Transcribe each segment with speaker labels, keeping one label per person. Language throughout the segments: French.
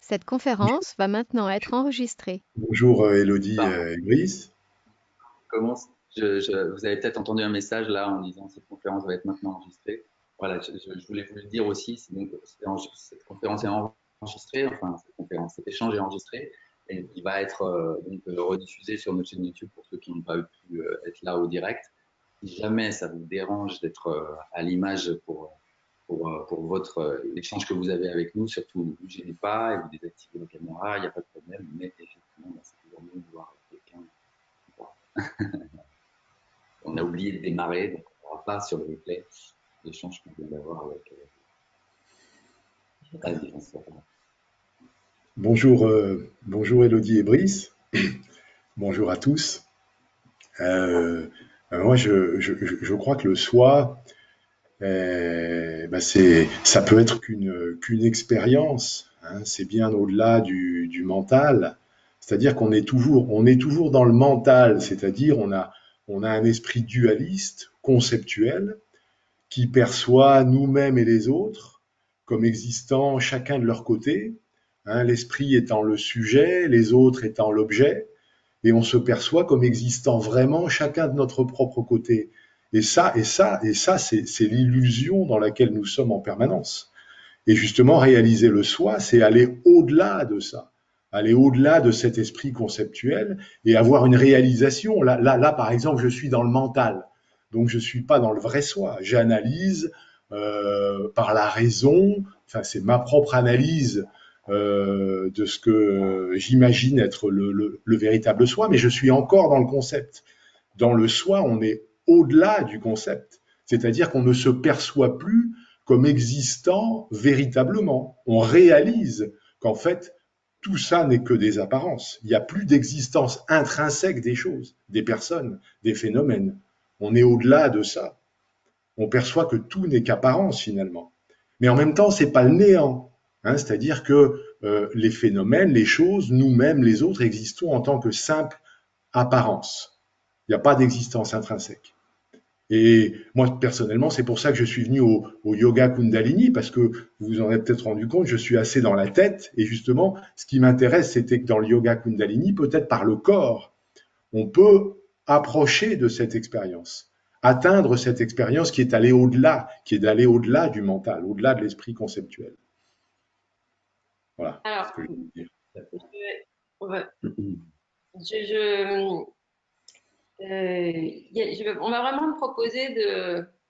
Speaker 1: Cette conférence va maintenant être enregistrée.
Speaker 2: Bonjour Elodie
Speaker 3: Pardon.
Speaker 2: et Brice.
Speaker 3: Comment vous avez peut-être entendu un message là en disant cette conférence va être maintenant enregistrée. Voilà, je voulais vous le dire aussi. Cette conférence est enregistrée, enfin cette conférence, cet échange est enregistré et il va être rediffusé sur notre chaîne YouTube pour ceux qui n'ont pas pu être là au direct. Si jamais ça vous dérange d'être à l'image pour votre l'échange que vous avez avec nous, surtout ne vous gênez pas et vous désactivez la caméra, il n'y a pas de problème. Mais effectivement, c'est toujours mieux de voir quelqu'un. On a oublié de démarrer, donc on n'aura pas sur le replay l'échange qu'on vient d'avoir avec Asie.
Speaker 2: Bonjour Elodie et Brice. Bonjour à tous. Euh, Moi, je crois que le soi, ça peut être qu'une expérience, hein. C'est bien au-delà du mental. C'est-à-dire on est toujours dans le mental, c'est-à-dire on a un esprit dualiste, conceptuel, qui perçoit nous-mêmes et les autres comme existant chacun de leur côté, hein, l'esprit étant le sujet, les autres étant l'objet, et on se perçoit comme existant vraiment chacun de notre propre côté. C'est l'illusion dans laquelle nous sommes en permanence. Et justement, réaliser le soi, c'est aller au-delà de ça, aller au-delà de cet esprit conceptuel et avoir une réalisation. Là, par exemple, je suis dans le mental, donc je suis pas dans le vrai soi. J'analyse par la raison, enfin c'est ma propre analyse de ce que j'imagine être le véritable soi, mais je suis encore dans le concept. Dans le soi, on est au-delà du concept, c'est-à-dire qu'on ne se perçoit plus comme existant véritablement. On réalise qu'en fait, tout ça n'est que des apparences. Il n'y a plus d'existence intrinsèque des choses, des personnes, des phénomènes. On est au-delà de ça. On perçoit que tout n'est qu'apparence finalement. Mais en même temps, c'est pas le néant. Hein, c'est-à-dire que les phénomènes, les choses, nous-mêmes, les autres, existons en tant que simple apparence. Il n'y a pas d'existence intrinsèque. Et moi, personnellement, c'est pour ça que je suis venu au yoga Kundalini, parce que vous vous en êtes peut-être rendu compte, je suis assez dans la tête. Et justement, ce qui m'intéresse, c'était que dans le yoga Kundalini, peut-être par le corps, on peut approcher de cette expérience, atteindre cette expérience qui est allée au-delà, qui est d'aller au-delà du mental, au-delà de l'esprit conceptuel. Voilà ce
Speaker 4: Alors,
Speaker 2: que je veux dire.
Speaker 4: ouais, je, on va vraiment me proposer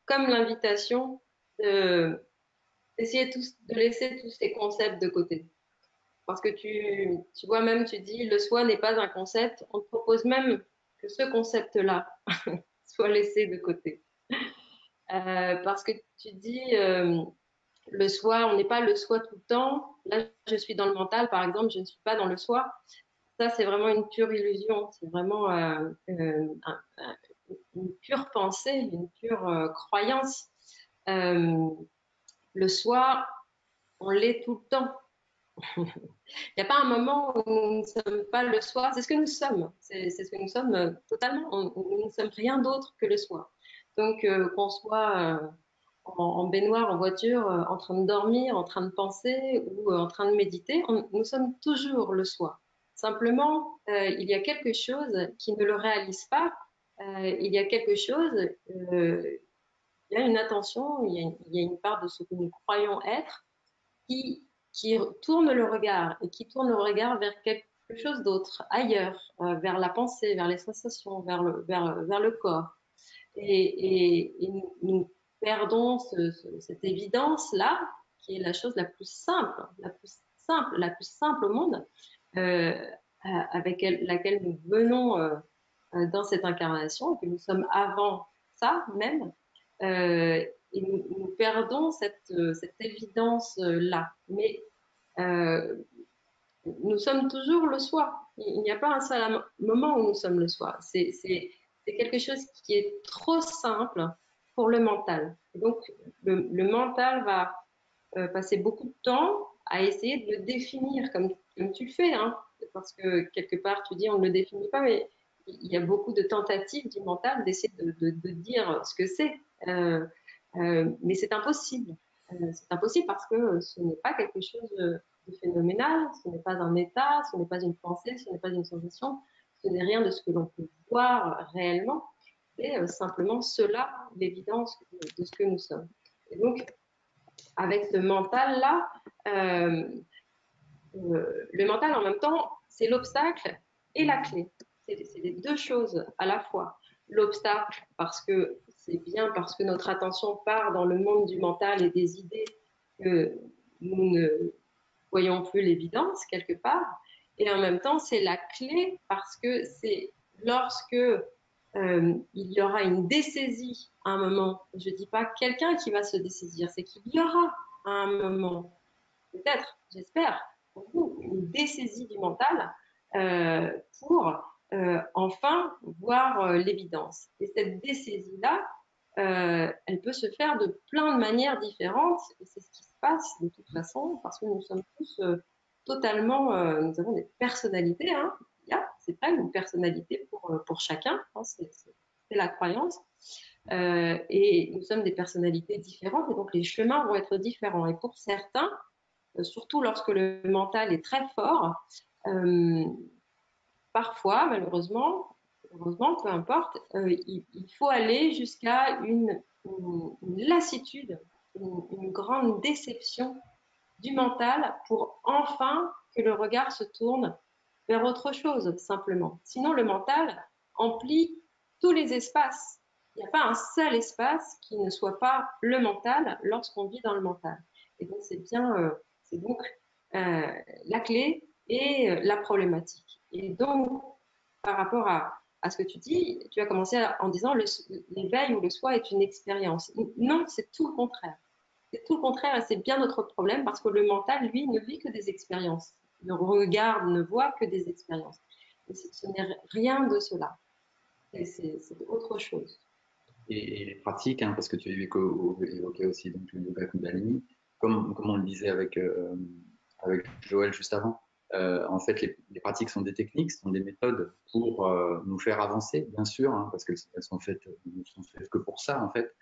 Speaker 4: comme l'invitation, d'essayer de laisser tous ces concepts de côté. Parce que tu vois même, tu dis, le soi n'est pas un concept. On te propose même que ce concept-là soit laissé de côté. Parce que tu dis, le soi, on n'est pas le soi tout le temps. Là, je suis dans le mental, par exemple, je ne suis pas dans le soi. Ça, c'est vraiment une pure illusion. C'est vraiment une pure pensée, une pure croyance. Euh, le soi, on l'est tout le temps. Il n'y a pas un moment où nous ne sommes pas le soi. C'est ce que nous sommes. C'est ce que nous sommes totalement. Nous ne sommes rien d'autre que le soi. Donc, qu'on soit en baignoire, en voiture, en train de dormir, en train de penser ou en train de méditer, nous sommes toujours le soi. Simplement, il y a quelque chose qui ne le réalise pas. Il y a quelque chose, il y a une attention, il y a une part de ce que nous croyons être qui tourne le regard et qui tourne le regard vers quelque chose d'autre, ailleurs, vers la pensée, vers les sensations, vers le corps. Et nous perdons cette évidence-là, qui est la chose la plus simple, la plus simple au monde, euh, avec laquelle nous venons dans cette incarnation, que nous sommes avant ça même, et nous perdons cette évidence-là. Mais euh, nous sommes toujours le soi. Il n'y a pas un seul moment où nous sommes le soi. C'est quelque chose qui est trop simple pour le mental. Et donc, le mental va passer beaucoup de temps à essayer de le définir comme tu le fais, hein, parce que quelque part, tu dis on ne le définit pas, mais il y a beaucoup de tentatives du mental d'essayer de dire ce que c'est. Mais c'est impossible. C'est impossible parce que ce n'est pas quelque chose de phénoménal, ce n'est pas un état, ce n'est pas une pensée, ce n'est pas une sensation, ce n'est rien de ce que l'on peut voir réellement, c'est simplement cela, l'évidence de ce que nous sommes. Et donc, avec ce mental-là, le mental en même temps, c'est l'obstacle et la clé. C'est les deux choses à la fois. L'obstacle, parce que c'est bien, parce que notre attention part dans le monde du mental et des idées que nous ne voyons plus l'évidence quelque part. Et en même temps, c'est la clé parce que c'est lorsque il y aura une dessaisie à un moment. Je ne dis pas quelqu'un qui va se dessaisir, c'est qu'il y aura à un moment, peut-être, j'espère, pour vous, une dessaisie du mental pour enfin voir l'évidence. Et cette dessaisie-là, elle peut se faire de plein de manières différentes, et c'est ce qui se passe de toute façon, parce que nous sommes tous totalement, nous avons des personnalités, hein. C'est pas une personnalité pour chacun, hein, c'est la croyance, et nous sommes des personnalités différentes, et donc les chemins vont être différents. Et pour certains, surtout lorsque le mental est très fort, parfois, malheureusement, peu importe, il faut aller jusqu'à une lassitude, une grande déception du mental pour enfin que le regard se tourne vers autre chose, simplement. Sinon, le mental emplit tous les espaces. Il n'y a pas un seul espace qui ne soit pas le mental lorsqu'on vit dans le mental. Et donc, c'est donc la clé et la problématique. Et donc, par rapport à ce que tu dis, tu as commencé en disant l'éveil ou le soi est une expérience. Non, c'est tout le contraire. C'est tout le contraire et c'est bien notre problème parce que le mental, lui, ne vit que des expériences. Ne regarde, ne voit que des expériences. Et ce n'est rien de cela. C'est autre chose.
Speaker 3: Et les pratiques, hein, parce que tu as évoqué aussi donc, le yoga Kundalini, comme on le disait avec Joël juste avant, en fait, les pratiques sont des techniques, sont des méthodes pour nous faire avancer, bien sûr, hein, parce qu'elles sont faites que pour ça, en fait,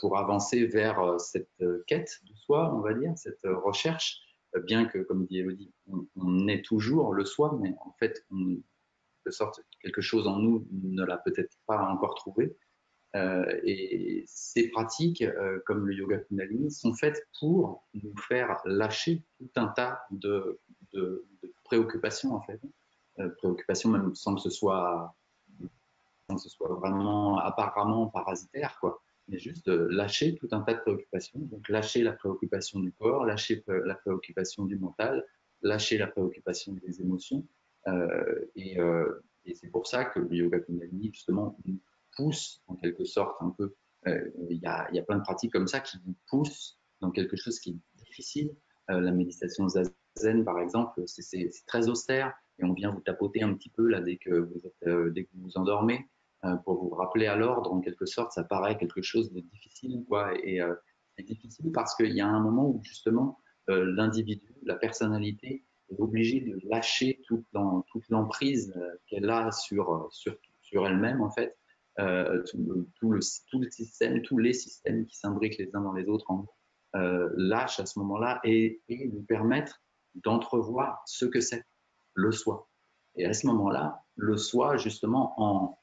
Speaker 3: pour avancer vers cette quête de soi, on va dire, cette recherche, bien que, comme dit Elodie, on est toujours le soi, mais en fait, de sorte quelque chose en nous ne l'a peut-être pas encore trouvé. Et ces pratiques, comme le yoga Kundalini, sont faites pour nous faire lâcher tout un tas de préoccupations, en fait. Préoccupations même sans que ce soit vraiment apparemment parasitaire, quoi. Mais juste lâcher tout un tas de préoccupations. Donc lâcher la préoccupation du corps, lâcher la préoccupation du mental, lâcher la préoccupation des émotions. Et c'est pour ça que le yoga Kundalini, justement, nous pousse en quelque sorte un peu. Il y a plein de pratiques comme ça qui vous poussent dans quelque chose qui est difficile. La méditation zazen, par exemple, c'est très austère et on vient vous tapoter un petit peu là dès que vous vous endormez pour vous rappeler à l'ordre, en quelque sorte. Ça paraît quelque chose de difficile, quoi. Et c'est difficile parce qu'il y a un moment où justement l'individu, la personnalité est obligée de lâcher toute l'emprise qu'elle a sur elle-même, en fait. Tout le système, tous les systèmes qui s'imbriquent les uns dans les autres lâchent à ce moment-là et nous permettre d'entrevoir ce que c'est, le soi. Et à ce moment-là, le soi, justement,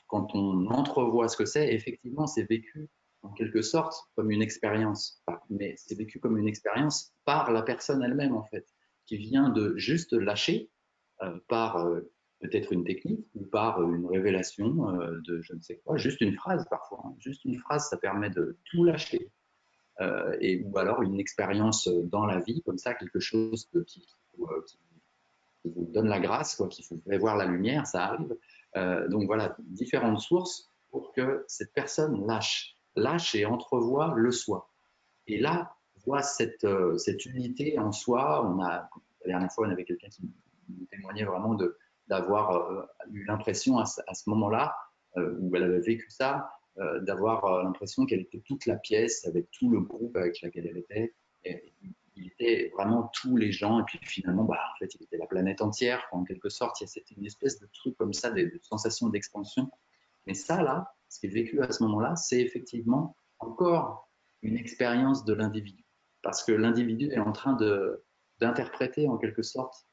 Speaker 3: quand on entrevoit ce que c'est, effectivement, c'est vécu en quelque sorte comme une expérience. Mais c'est vécu comme une expérience par la personne elle-même, en fait, qui vient de juste lâcher par peut-être une technique ou par une révélation de je ne sais quoi, juste une phrase parfois. Hein. Juste une phrase, ça permet de tout lâcher. Ou alors une expérience dans la vie, comme ça, quelque chose qui vous donne la grâce, quoi, qui vous fait voir la lumière, ça arrive. Donc voilà, différentes sources pour que cette personne lâche et entrevoie le soi. Et là, voit cette unité en soi. La dernière fois, on avait quelqu'un qui nous témoignait vraiment d'avoir eu l'impression à ce moment-là, où elle avait vécu ça, d'avoir l'impression qu'elle était toute la pièce avec tout le groupe avec lequel elle était. Et il était vraiment tous les gens, et puis finalement, en fait, il était la planète entière, en quelque sorte. C'était une espèce de truc comme ça, de sensation d'expansion. Mais ça, là, ce qui est vécu à ce moment-là, c'est effectivement encore une expérience de l'individu. Parce que l'individu est en train de d'interpréter en quelque sorte ce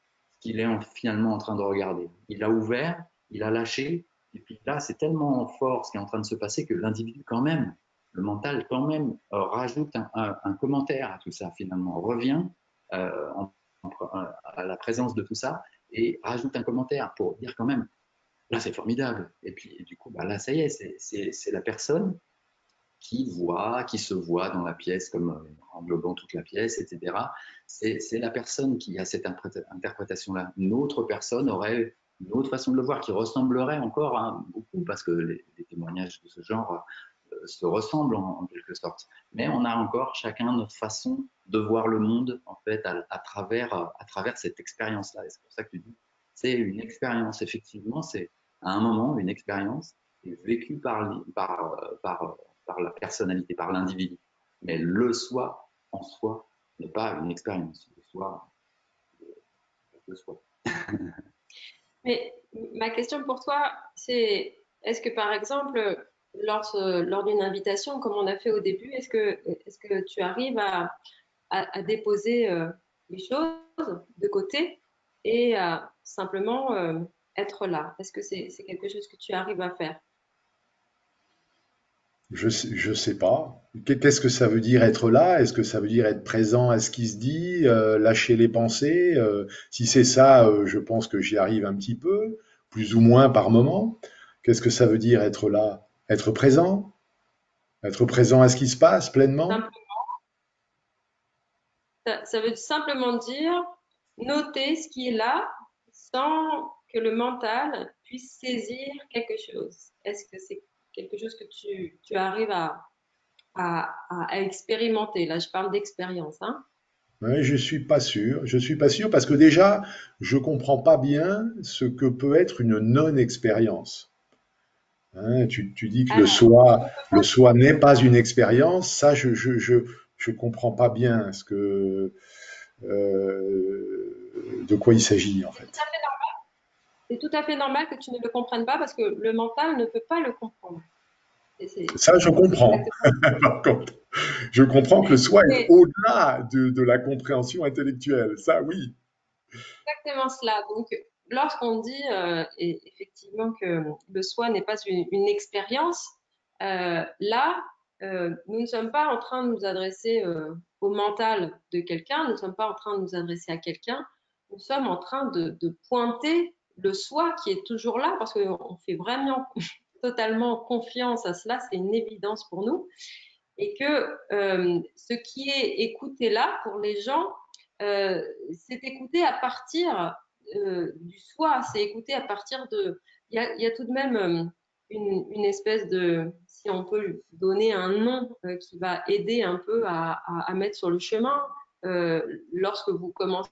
Speaker 3: qu'il est finalement en train de regarder. Il a ouvert, il a lâché, et puis là, c'est tellement fort ce qui est en train de se passer que l'individu quand même, le mental quand même, rajoute un commentaire à tout ça finalement, revient à la présence de tout ça et rajoute un commentaire pour dire quand même, là c'est formidable. Et puis du coup, bah, là ça y est, c'est la personne qui voit, qui se voit dans la pièce comme englobant toute la pièce, etc. C'est la personne qui a cette interprétation-là. Une autre personne aurait une autre façon de le voir qui ressemblerait encore beaucoup, parce que les témoignages de ce genre se ressemblent en quelque sorte. Mais on a encore chacun notre façon de voir le monde en fait à travers cette expérience-là. Et c'est pour ça que tu dis, c'est une expérience. Effectivement, c'est à un moment une expérience vécue par la personnalité, par l'individu. Mais le soi en soi n'est pas une expérience. Le soi.
Speaker 4: Mais ma question pour toi, c'est est-ce que par exemple, lors d'une invitation, comme on a fait au début, est-ce que tu arrives à déposer les choses de côté et à simplement être là? Est-ce que c'est quelque chose que tu arrives à faire?
Speaker 2: Je sais pas. Qu'est-ce que ça veut dire être là? Est-ce que ça veut dire être présent à ce qui se dit, lâcher les pensées? Si c'est ça, je pense que j'y arrive un petit peu, plus ou moins par moment. Qu'est-ce que ça veut dire être là? Être présent? Être présent à ce qui se passe pleinement?
Speaker 4: Simple- ça veut simplement dire noter ce qui est là sans que le mental puisse saisir quelque chose. Est-ce que c'est quelque chose que tu arrives à expérimenter? Là, je parle d'expérience, hein.
Speaker 2: Ouais, je suis pas sûr. Je suis pas sûr parce que déjà, je comprends pas bien ce que peut être une non-expérience. Hein, tu dis que
Speaker 4: Alors,
Speaker 2: le soi n'est pas une expérience. Ça, je comprends pas bien de quoi il s'agit en fait.
Speaker 4: c'est tout à fait normal que tu ne le comprennes pas parce que le mental ne peut pas le comprendre.
Speaker 2: Ça, je
Speaker 4: C'est
Speaker 2: comprends.
Speaker 4: exactement.
Speaker 2: Par contre, je comprends que le soi est
Speaker 4: C'est
Speaker 2: au-delà de la compréhension intellectuelle. Ça, oui.
Speaker 4: exactement cela. Donc, lorsqu'on dit effectivement que le soi n'est pas une expérience, là, nous ne sommes pas en train de nous adresser au mental de quelqu'un, nous ne sommes pas en train de nous adresser à quelqu'un, nous sommes en train de pointer le soi qui est toujours là parce qu'on fait vraiment totalement confiance à cela, c'est une évidence pour nous. Et que ce qui est écouté là pour les gens, c'est écouté à partir du soi, c'est écouté à partir de... Il y a tout de même une espèce de, si on peut donner un nom qui va aider un peu à mettre sur le chemin, lorsque vous commencez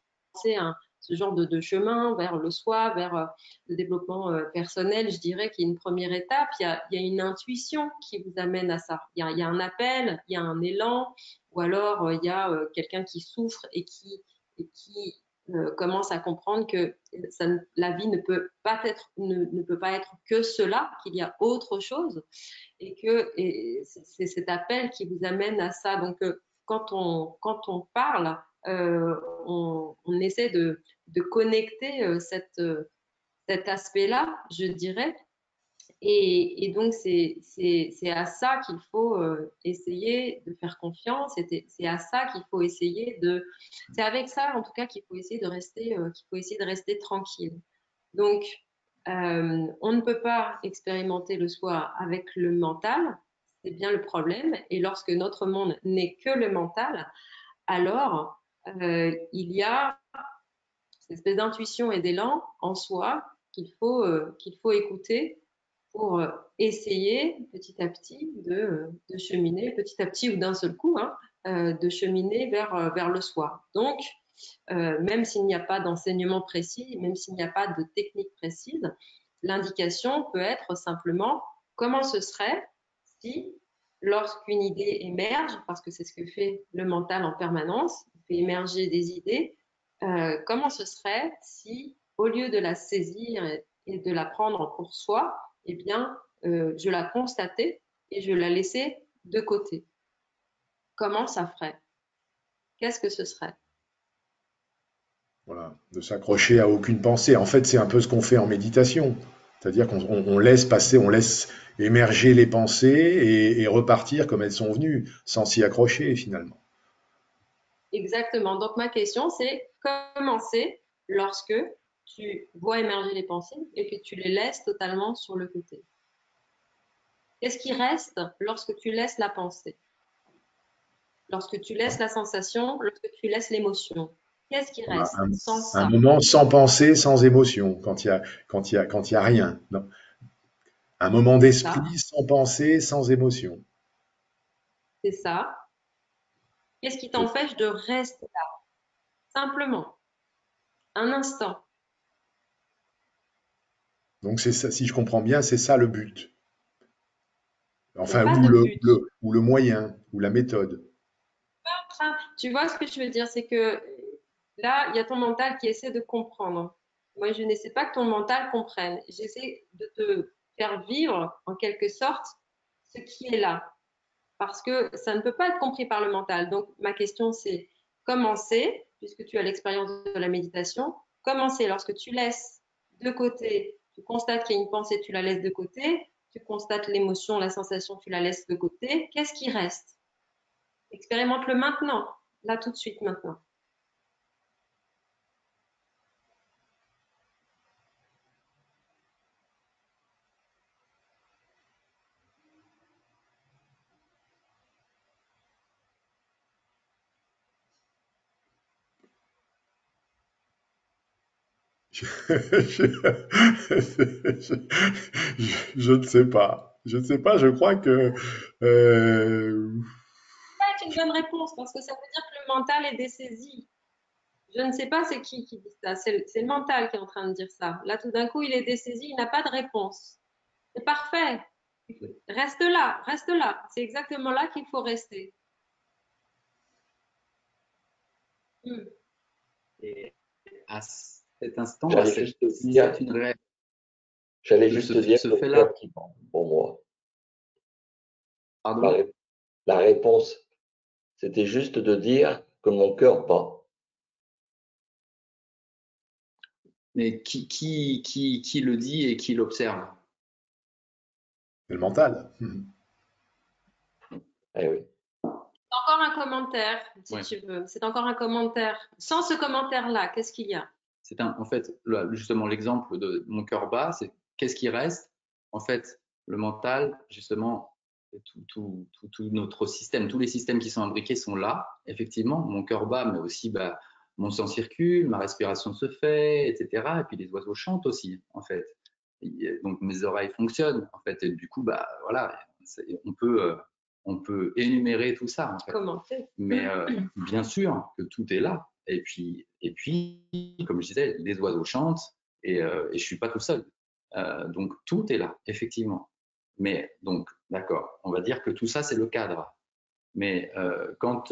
Speaker 4: ce genre de chemin vers le soi, vers le développement personnel, je dirais qu'il y a une première étape, il y a une intuition qui vous amène à ça. Il y a un appel, il y a un élan, ou alors il y a quelqu'un qui souffre et qui commence à comprendre que la vie ne peut pas être que cela, qu'il y a autre chose, et c'est cet appel qui vous amène à ça. Donc, quand on parle, on essaie de connecter cet aspect-là, je dirais. Et donc, c'est à ça qu'il faut essayer de faire confiance. C'est à ça qu'il faut essayer de. C'est avec ça, en tout cas, qu'il faut essayer de rester tranquille. Donc, on ne peut pas expérimenter le soi avec le mental. C'est bien le problème. Et lorsque notre monde n'est que le mental, alors il y a cette espèce d'intuition et d'élan en soi qu'il faut écouter pour essayer petit à petit de cheminer, petit à petit ou d'un seul coup, hein, de cheminer vers le soi. Donc, même s'il n'y a pas d'enseignement précis, même s'il n'y a pas de technique précise, l'indication peut être simplement comment ce serait si, lorsqu'une idée émerge, parce que c'est ce que fait le mental en permanence, il fait émerger des idées, comment ce serait si, au lieu de la saisir et de la prendre pour soi, eh bien, je la constatais et je la laissais de côté. Comment ça ferait? Qu'est-ce que ce serait?
Speaker 2: Voilà, de s'accrocher à aucune pensée. En fait, c'est un peu ce qu'on fait en méditation. C'est-à-dire qu'on laisse passer, on laisse émerger les pensées et repartir comme elles sont venues, sans s'y accrocher finalement.
Speaker 4: Exactement. Donc, ma question, c'est commencer lorsque tu vois émerger les pensées et que tu les laisses totalement sur le côté. Qu'est-ce qui reste lorsque tu laisses la pensée? Lorsque tu laisses la sensation, lorsque tu laisses l'émotion? Qu'est-ce qui
Speaker 2: Voilà,
Speaker 4: reste sans
Speaker 2: un
Speaker 4: ça?
Speaker 2: moment sans pensée, sans émotion, quand il y a rien. Non. Un moment
Speaker 4: C'est ça,
Speaker 2: d'esprit sans pensée, sans émotion.
Speaker 4: c'est ça. Qu'est-ce qui
Speaker 2: C'est-
Speaker 4: t'empêche de rester là? Simplement, un instant.
Speaker 2: Donc c'est ça, si je comprends bien, c'est ça le but.
Speaker 4: Il n'y a
Speaker 2: Enfin,
Speaker 4: pas de but.
Speaker 2: ou le moyen, ou la méthode.
Speaker 4: Enfin, tu vois ce que je veux dire, c'est que là, il y a ton mental qui essaie de comprendre. Moi, je n'essaie pas que ton mental comprenne. J'essaie de te faire vivre, en quelque sorte, ce qui est là. Parce que ça ne peut pas être compris par le mental. Donc, ma question, c'est commencer, puisque tu as l'expérience de la méditation, commencer lorsque tu laisses de côté, tu constates qu'il y a une pensée, tu la laisses de côté, tu constates l'émotion, la sensation, tu la laisses de côté. Qu'est-ce qui reste? Expérimente-le maintenant, là tout de suite maintenant.
Speaker 2: Je ne sais pas. Je ne sais pas, je crois que
Speaker 4: C'est une bonne réponse parce que ça veut dire que le mental est dessaisi. Je ne sais pas c'est qui dit ça. C'est le mental qui est en train de dire ça. Là, tout d'un coup, il est dessaisi, il n'a pas de réponse. C'est parfait. Reste là, reste là. C'est exactement là qu'il faut rester. Hmm.
Speaker 3: Et à cet instant,
Speaker 5: J'allais juste dire,
Speaker 3: c'est une réalité.
Speaker 5: j'allais juste dire
Speaker 3: Ce
Speaker 5: le
Speaker 3: fait-là,
Speaker 5: cœur qui bat pour moi. La,
Speaker 3: pardon,
Speaker 5: la réponse, c'était juste de dire que mon cœur bat.
Speaker 3: mais qui le dit et qui l'observe?
Speaker 2: c'est le mental.
Speaker 5: Eh oui.
Speaker 4: Encore un commentaire, si
Speaker 3: Ouais.
Speaker 4: tu veux. C'est encore un commentaire. Sans ce commentaire-là, qu'est-ce qu'il y a?
Speaker 3: En fait, justement, l'exemple de mon cœur bat, c'est qu'est-ce qui reste? En fait, le mental, justement, tout notre système, tous les systèmes qui sont imbriqués sont là. Effectivement, mon cœur bat, mais aussi mon sang circule, ma respiration se fait, etc. Et puis les oiseaux chantent aussi, en fait. Donc mes oreilles fonctionnent, en fait. Et du coup, voilà, on peut énumérer tout ça, en fait.
Speaker 4: Commenter.
Speaker 3: Mais bien sûr que tout est là. Et puis, comme je disais, les oiseaux chantent et je suis pas tout seul. Donc tout est là, effectivement. Mais donc, d'accord, on va dire que tout ça, c'est le cadre. Mais quand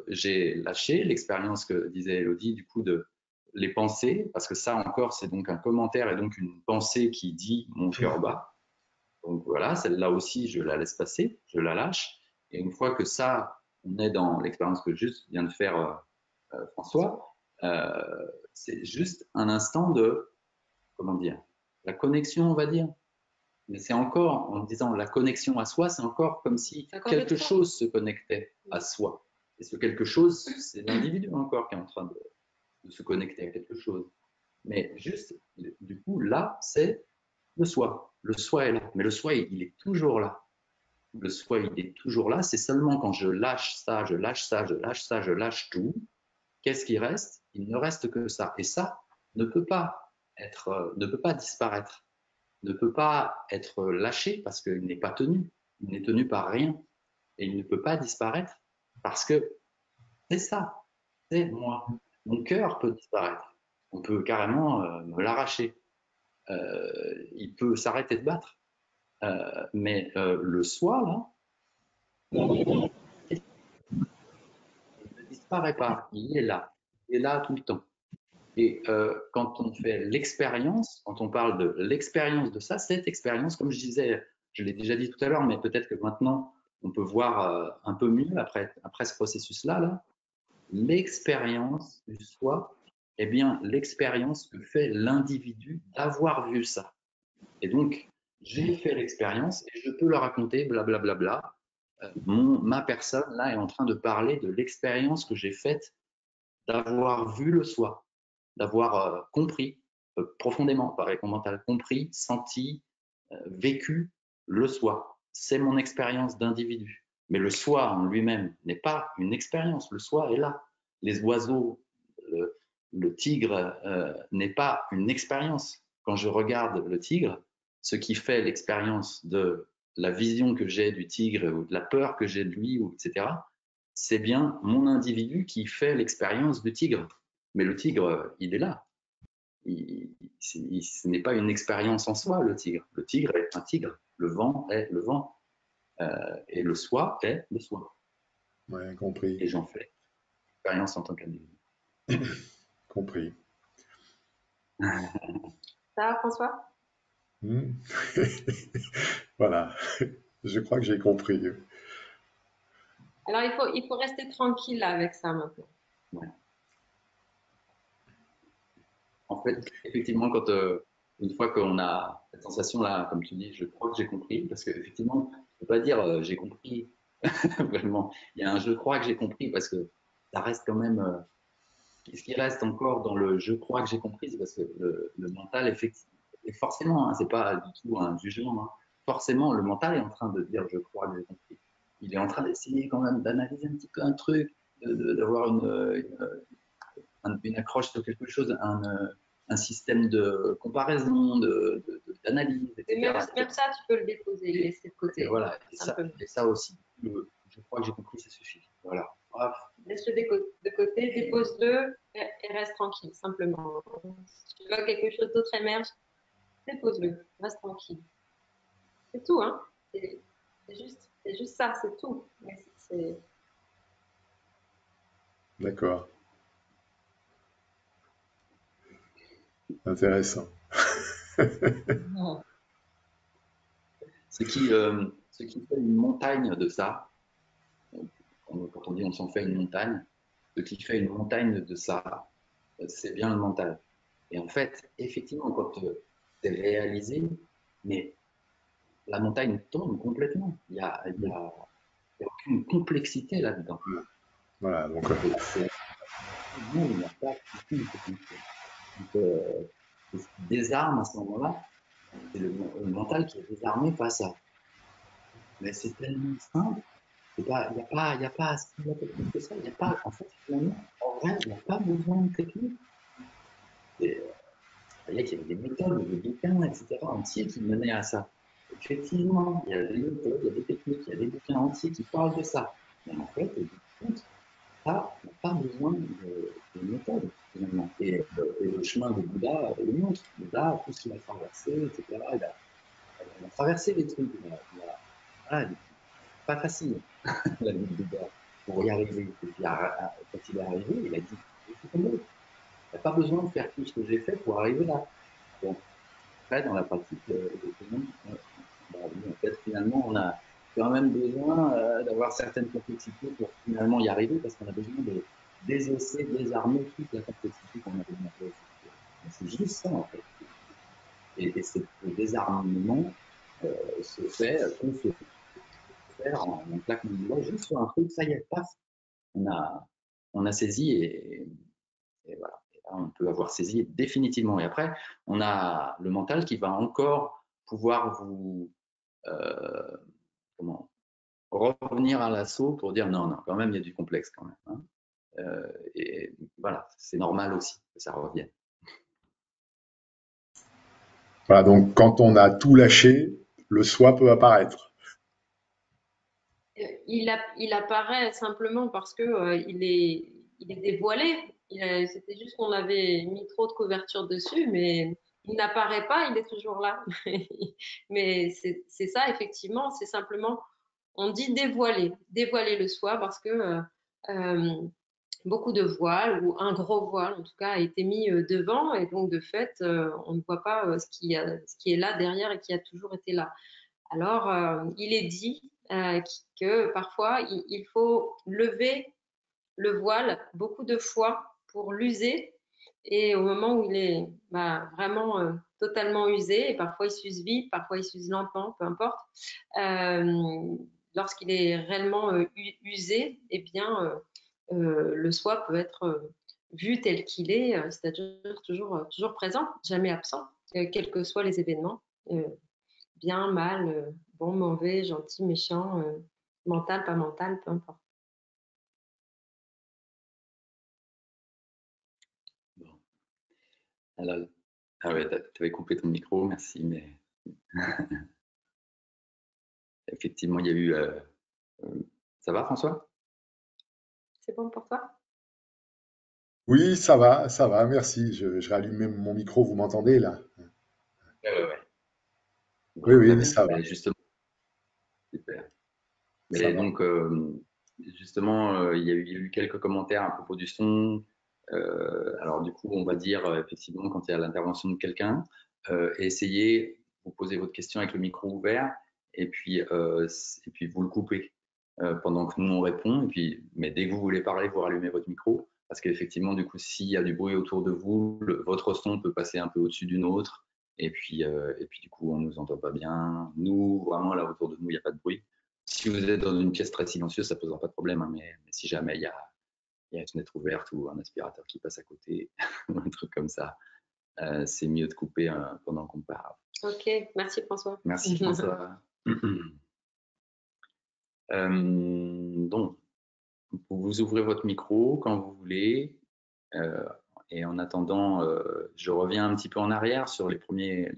Speaker 3: j'ai lâché l'expérience que disait Elodie, du coup, de les pensées, parce que ça encore, c'est donc un commentaire et donc une pensée qui dit mon cœur bat. Donc voilà, celle-là aussi, je la laisse passer, je la lâche. Et une fois que ça, on est dans l'expérience que juste vient de faire François, c'est juste un instant de, comment dire, la connexion, on va dire. Mais c'est encore, en disant la connexion à soi, c'est encore comme si quelque chose se connectait à soi. Et ce quelque chose, c'est l'individu encore qui est en train de se connecter à quelque chose. Mais juste, du coup, là, c'est le soi. Le soi est là. Mais le soi, il est toujours là. Le soi, il est toujours là. C'est seulement quand je lâche ça, je lâche ça, je lâche ça, je lâche tout, qu'est-ce qui reste? Il ne reste que ça. Et ça ne peut pas ne peut pas disparaître, ne peut pas être lâché parce qu'il n'est pas tenu. Il n'est tenu par rien. Et il ne peut pas disparaître parce que c'est ça. C'est moi. Mon cœur peut disparaître. On peut carrément me l'arracher. Il peut s'arrêter de battre. Mais le soi, là, il ne disparaît pas. Il est là. Il est là tout le temps. Et quand on fait l'expérience, quand on parle de l'expérience de ça, cette expérience, comme je disais, je l'ai déjà dit tout à l'heure, mais peut-être que maintenant on peut voir un peu mieux après ce processus-là, l'expérience du soi, eh bien, l'expérience que fait l'individu d'avoir vu ça. Et donc, j'ai fait l'expérience et je peux le raconter, blablabla. Ma personne, là, est en train de parler de l'expérience que j'ai faite d'avoir vu le soi, d'avoir compris profondément, par mon mental, compris, senti, vécu le soi. C'est mon expérience d'individu. Mais le soi en lui-même n'est pas une expérience. Le soi est là. Les oiseaux, le tigre n'est pas une expérience. Quand je regarde le tigre, ce qui fait l'expérience de la vision que j'ai du tigre ou de la peur que j'ai de lui, etc., c'est bien mon individu qui fait l'expérience du tigre. Mais le tigre, il est là. Ce n'est pas une expérience en soi, le tigre. Le tigre est un tigre. Le vent est le vent. Et le soi est le soi.
Speaker 2: Ouais, compris.
Speaker 3: Et j'en fais l'expérience en tant qu'individu.
Speaker 2: Compris.
Speaker 4: Ça va, François?
Speaker 2: Voilà. Je crois que j'ai compris.
Speaker 4: Alors, il faut rester tranquille là, avec ça maintenant.
Speaker 3: Ouais. En fait, effectivement, quand une fois qu'on a cette sensation-là, comme tu dis, je crois que j'ai compris, parce qu'effectivement, je ne peux pas dire j'ai compris vraiment. Il y a un je crois que j'ai compris, parce que ça reste quand même. Ce qui reste encore dans le je crois que j'ai compris, c'est parce que le mental, effectivement, et forcément, hein, c'est pas du tout un jugement, hein, forcément, le mental est en train de dire je crois que j'ai compris. Il est en train d'essayer quand même d'analyser un petit peu un truc, d'avoir une accroche sur quelque chose, un système de comparaison, d'analyse,
Speaker 4: Et
Speaker 3: etc.
Speaker 4: même ça, tu peux le déposer, le laisser de côté.
Speaker 3: Et voilà,
Speaker 4: simplement.
Speaker 3: et ça aussi, je crois que j'ai compris, ça suffit. Voilà. Bref.
Speaker 4: Laisse-le de côté, dépose-le et reste tranquille, simplement. Si tu vois quelque chose d'autre émerge, dépose-le, reste tranquille. C'est tout, hein. C'est juste ça, c'est tout.
Speaker 2: D'accord. Intéressant.
Speaker 3: Ce qui fait une montagne de ça, quand on dit on s'en fait une montagne, ce qui fait une montagne de ça, c'est bien le mental. Et en fait, effectivement, quand c'est réalisé, mais la montagne tombe complètement. Il n'y a aucune complexité là-dedans.
Speaker 2: Voilà, donc
Speaker 3: Non, il n'y a pas du tout de complexité. Ce qui désarme à ce moment-là, c'est le mental qui est désarmé face à. Mais c'est tellement simple. Il n'y a pas à ce la technique que ça. Il y a pas, en fait, finalement, en vrai, il n'y a pas besoin de technique. Il y a des méthodes, des bouquins, etc., entiers qui menaient à ça. Effectivement, il y a des méthodes, il y a des techniques, il y a des bouquins entiers qui parlent de ça. Mais en fait, au bout du compte, ça n'a pas besoin de méthode, finalement. Et le chemin de Bouddha le montre. Bouddha, tout ce qu'il a traversé, etc., il a traversé des trucs. Voilà, pas facile, la vie de Bouddha, pour y arriver. Et puis, quand il est arrivé, il a dit, il n'y a pas besoin de faire tout ce que j'ai fait pour arriver là. Bon, après, dans la pratique, en fait, finalement, on a quand même besoin d'avoir certaines complexités pour finalement y arriver, parce qu'on a besoin de désosser, désarmer toute la complexité qu'on a besoin de faire. C'est juste ça, en fait. Et ce désarmement se fait, peut se faire en claquement de doigts, juste sur un truc, ça y est, paf, on a saisi et voilà. Et là, on peut avoir saisi définitivement. Et après, on a le mental qui va encore pouvoir vous revenir à l'assaut pour dire non, quand même, il y a du complexe quand même. Hein. Et voilà, c'est normal aussi que ça revienne.
Speaker 2: voilà, donc quand on a tout lâché, le soi peut apparaître.
Speaker 4: Il apparaît simplement parce que il est dévoilé. C'était juste qu'on avait mis trop de couverture dessus, mais il n'apparaît pas, il est toujours là. Mais c'est ça, effectivement, c'est simplement, on dit dévoiler le soi parce que beaucoup de voiles ou un gros voile en tout cas a été mis devant et donc de fait on ne voit pas ce qui est là derrière et qui a toujours été là. Alors il est dit que parfois il faut lever le voile beaucoup de fois pour l'user Et au moment où il est vraiment totalement usé, et parfois il s'use vite, parfois il s'use lentement, peu importe, lorsqu'il est réellement usé, eh bien, le soi peut être vu tel qu'il est, c'est-à-dire toujours présent, jamais absent, quels que soient les événements, bien, mal, bon, mauvais, gentil, méchant, mental, pas mental, peu importe.
Speaker 3: Bon. Alors, ah ouais, tu avais coupé ton micro, merci, mais effectivement, il y a eu. Ça va, François?
Speaker 4: C'est bon pour toi?
Speaker 2: Oui, ça va, merci. Je rallume même mon micro, vous m'entendez là?
Speaker 3: Ouais.
Speaker 2: Oui,
Speaker 3: Bon, très
Speaker 2: oui,
Speaker 3: bien.
Speaker 2: ça va,
Speaker 3: Mais justement, super.
Speaker 2: ça
Speaker 3: Mais
Speaker 2: va.
Speaker 3: donc, justement, il y a eu quelques commentaires à propos du son. Alors, du coup, on va dire, effectivement, quand il y a l'intervention de quelqu'un, essayez, vous posez votre question avec le micro ouvert, et puis vous le coupez pendant que nous, on répond. Mais dès que vous voulez parler, vous rallumez votre micro. Parce qu'effectivement, du coup, s'il y a du bruit autour de vous, votre son peut passer un peu au-dessus d'une autre. Et puis, du coup, on ne nous entend pas bien. Nous, vraiment, là, autour de nous, il n'y a pas de bruit. Si vous êtes dans une pièce très silencieuse, ça ne posera pas de problème, hein, mais si jamais il y a une fenêtre ouverte ou un aspirateur qui passe à côté, ou un truc comme ça, c'est mieux de couper pendant qu'on parle.
Speaker 4: Ok, merci François.
Speaker 3: Merci François. Donc, vous ouvrez votre micro quand vous voulez. Et en attendant, je reviens un petit peu en arrière sur les premiers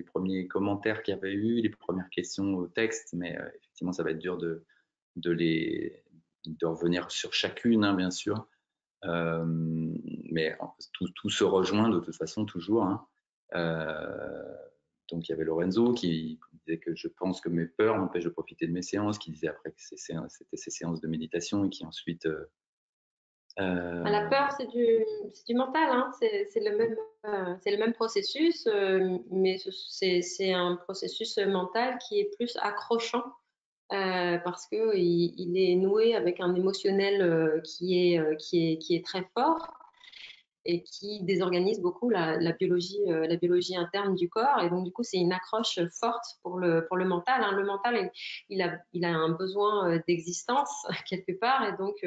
Speaker 3: commentaires qu'il y avait eu, les premières questions au texte, mais effectivement, ça va être dur de revenir sur chacune, hein, bien sûr. Mais tout se rejoint de toute façon toujours. Hein. Donc il y avait Lorenzo qui disait que je pense que mes peurs m'empêchent de profiter de mes séances, qui disait après que c'était ses séances de méditation et qui ensuite
Speaker 4: La peur, c'est du mental, hein. C'est le même processus, mais c'est un processus mental qui est plus accrochant parce que il est noué avec un émotionnel qui est très fort et qui désorganise beaucoup la biologie interne du corps. Et donc, du coup, c'est une accroche forte pour le mental, hein. Le mental, il a un besoin d'existence quelque part, et donc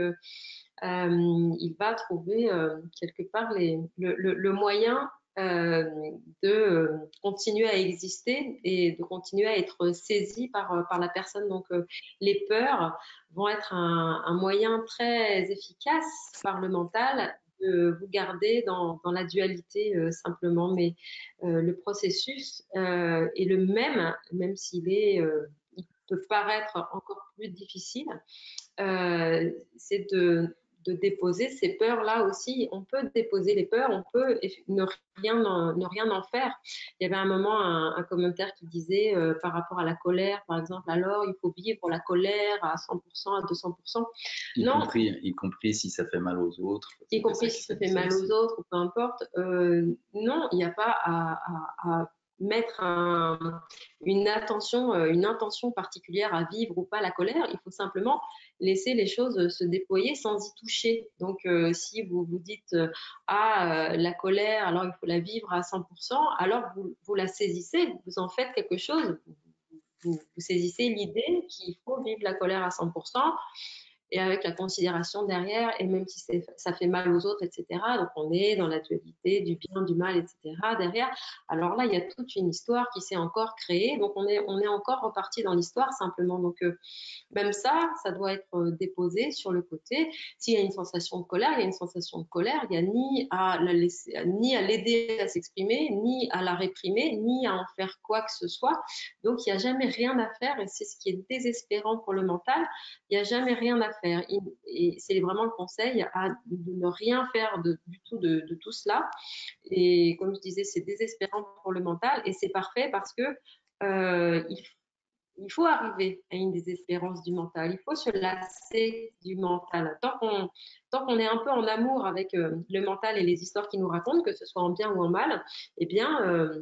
Speaker 4: il va trouver quelque part le moyen de continuer à exister et de continuer à être saisi par la personne. Donc, les peurs vont être un moyen très efficace par le mental de vous garder dans la dualité simplement. Mais le processus est le même, même il peut paraître encore plus difficile. C'est de déposer ces peurs-là aussi. On peut déposer les peurs, on peut ne rien en faire. Il y avait un moment un commentaire qui disait par rapport à la colère, par exemple, alors il faut vivre la colère à 100%, à 200%. Non,
Speaker 3: y compris si ça fait mal aux autres.
Speaker 4: y compris si ça fait mal aux autres, ou peu importe. Non, il n'y a pas à mettre une intention particulière à vivre ou pas la colère. Il faut simplement laisser les choses se déployer sans y toucher. Donc, si vous vous dites la colère, alors il faut la vivre à 100%, alors vous la saisissez, vous en faites quelque chose. Vous saisissez l'idée qu'il faut vivre la colère à 100%. Et avec la considération derrière, et même si ça fait mal aux autres, etc. Donc on est dans la dualité du bien, du mal, etc. derrière. Alors là, il y a toute une histoire qui s'est encore créée. Donc on est encore reparti dans l'histoire simplement. Donc même ça doit être déposé sur le côté. S'il y a une sensation de colère, il y a une sensation de colère. Il n'y a ni à l'aider à s'exprimer, ni à la réprimer, ni à en faire quoi que ce soit. Donc il n'y a jamais rien à faire, et c'est ce qui est désespérant pour le mental. Il n'y a jamais rien à faire. Et c'est vraiment le conseil de ne rien faire du tout de tout cela. Et comme je disais, c'est désespérant pour le mental, et c'est parfait parce que il faut arriver à une désespérance du mental. Il faut se lasser du mental. Tant qu'on est un peu en amour avec le mental et les histoires qu'il nous raconte, que ce soit en bien ou en mal, eh bien,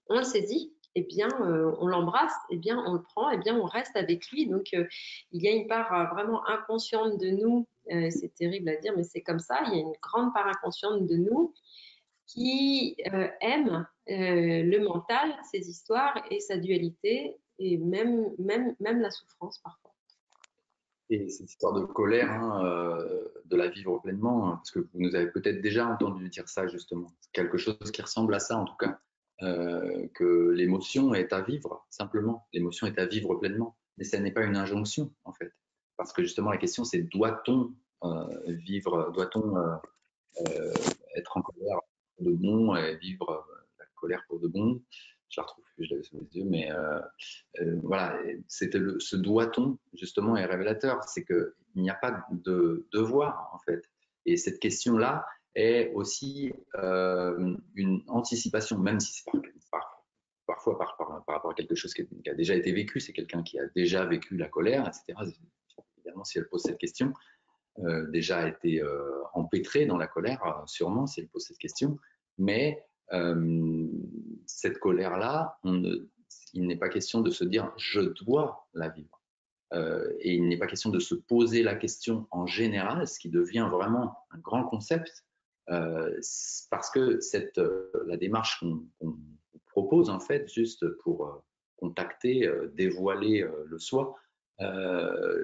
Speaker 4: on le saisit, eh bien, on l'embrasse, eh bien, on le prend, eh bien, on reste avec lui. Donc, il y a une part vraiment inconsciente de nous. C'est terrible à dire, mais c'est comme ça. Il y a une grande part inconsciente de nous qui aime le mental, ses histoires et sa dualité, et même la souffrance parfois.
Speaker 3: Et cette histoire de colère, de la vivre pleinement, parce que vous nous avez peut-être déjà entendu dire ça justement, quelque chose qui ressemble à ça en tout cas, que l'émotion est à vivre simplement, l'émotion est à vivre pleinement, mais ce n'est pas une injonction en fait, parce que justement la question c'est doit-on vivre, doit-on être en colère pour de bon et vivre la colère pour de bon. Je la retrouve plus, je l'avais sous les yeux, mais voilà, ce doit-on justement est révélateur, c'est qu'il n'y a pas de devoir en fait. Et cette question-là est aussi une anticipation, même si c'est parfois par rapport à quelque chose qui a déjà été vécu, c'est quelqu'un qui a déjà vécu la colère, etc. Évidemment, si elle pose cette question, déjà été empêtrée dans la colère, sûrement, si elle pose cette question. Mais cette colère-là, il n'est pas question de se dire « je dois la vivre ». Et il n'est pas question de se poser la question en général, ce qui devient vraiment un grand concept, parce que la démarche qu'on propose, en fait, juste pour contacter, dévoiler le soi,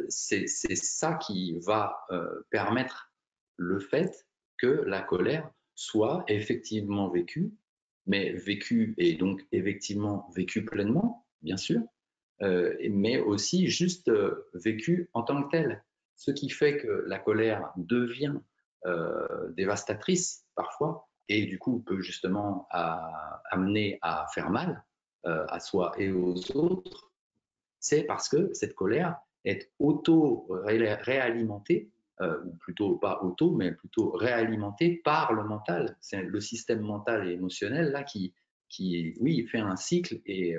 Speaker 3: c'est ça qui va permettre le fait que la colère soit effectivement vécue, mais vécue et donc effectivement vécue pleinement, bien sûr, mais aussi juste vécue en tant que telle. Ce qui fait que la colère devient dévastatrice parfois et du coup peut justement amener à faire mal à soi et aux autres, c'est parce que cette colère est auto-réalimentée, ou plutôt pas auto, mais plutôt réalimentée par le mental. C'est le système mental et émotionnel là qui oui, fait un cycle et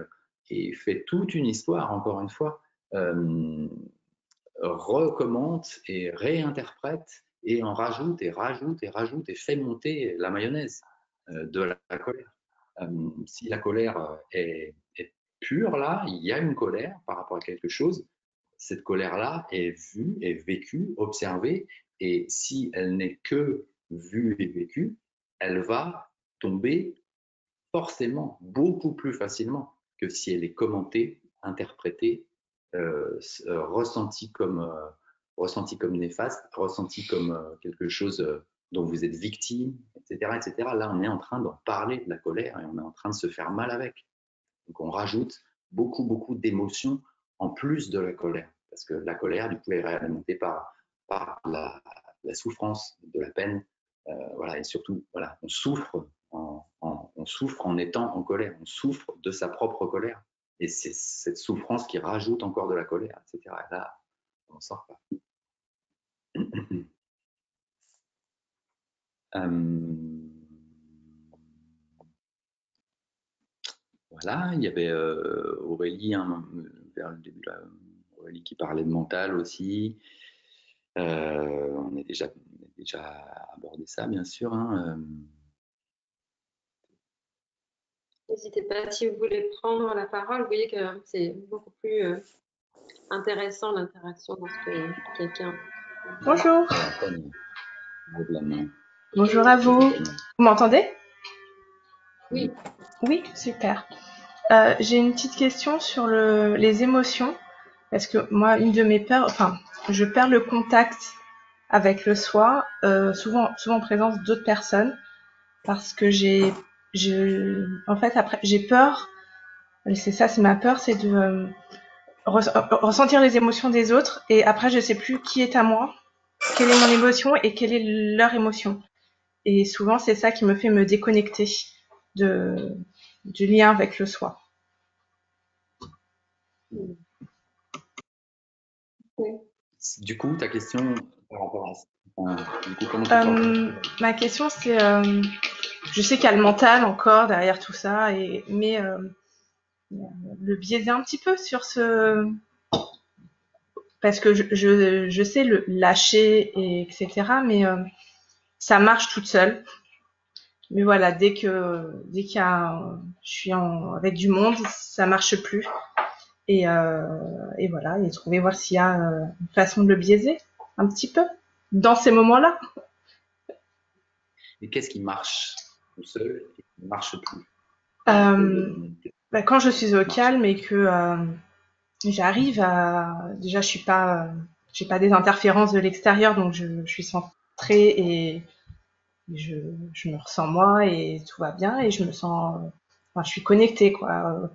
Speaker 3: fait toute une histoire, encore une fois, recommente et réinterprète et en rajoute et rajoute et rajoute et fait monter la mayonnaise de la colère. Si la colère est pure, là, il y a une colère par rapport à quelque chose, cette colère-là est vue, est vécue, observée, et si elle n'est que vue et vécue, elle va tomber forcément beaucoup plus facilement que si elle est commentée, interprétée, ressentie comme néfaste, ressentie comme quelque chose dont vous êtes victime, etc., etc. Là, on est en train d'en parler de la colère et on est en train de se faire mal avec. Donc, on rajoute beaucoup, beaucoup d'émotions en plus de la colère. Parce que la colère, du coup, est réalimentée par la souffrance, de la peine. Voilà, et surtout, voilà, on souffre en étant en colère. On souffre de sa propre colère. Et c'est cette souffrance qui rajoute encore de la colère, etc. Et là, on n'en sort pas. Voilà, il y avait Aurélie, vers le début, là, Aurélie qui parlait de mental aussi. On a déjà abordé ça, bien sûr.
Speaker 4: N'hésitez pas si vous voulez prendre la parole. Vous voyez que c'est beaucoup plus intéressant l'interaction lorsque quelqu'un.
Speaker 6: Bonjour. Bonjour à vous. Vous m'entendez?
Speaker 4: Oui.
Speaker 6: Oui, super. J'ai une petite question sur les émotions. Parce que moi, une de mes peurs, enfin, je perds le contact avec le soi, souvent en présence d'autres personnes, parce que en fait, après, j'ai peur, et c'est ça, c'est ma peur, c'est de ressentir les émotions des autres, et après, je sais plus qui est à moi, quelle est mon émotion et quelle est leur émotion. Et souvent, c'est ça qui me fait me déconnecter du lien avec le soi.
Speaker 3: Du coup, ta question par rapport à ça, du coup, comment
Speaker 6: ma question, c'est, je sais qu'il y a le mental encore derrière tout ça, mais le biaiser un petit peu sur parce que je sais le lâcher et etc. Mais ça marche toute seule. Mais voilà, dès qu'il y a, je suis avec du monde, ça marche plus. Et voilà, et voir s'il y a une façon de le biaiser un petit peu dans ces moments-là.
Speaker 3: Et qu'est-ce qui marche tout seul et qui ne marche plus.
Speaker 6: Quand je suis au calme et que j'arrive à... Déjà, j'ai pas des interférences de l'extérieur, donc je suis centrée et je me ressens moi et tout va bien et je me sens... Enfin, je suis connectée, quoi.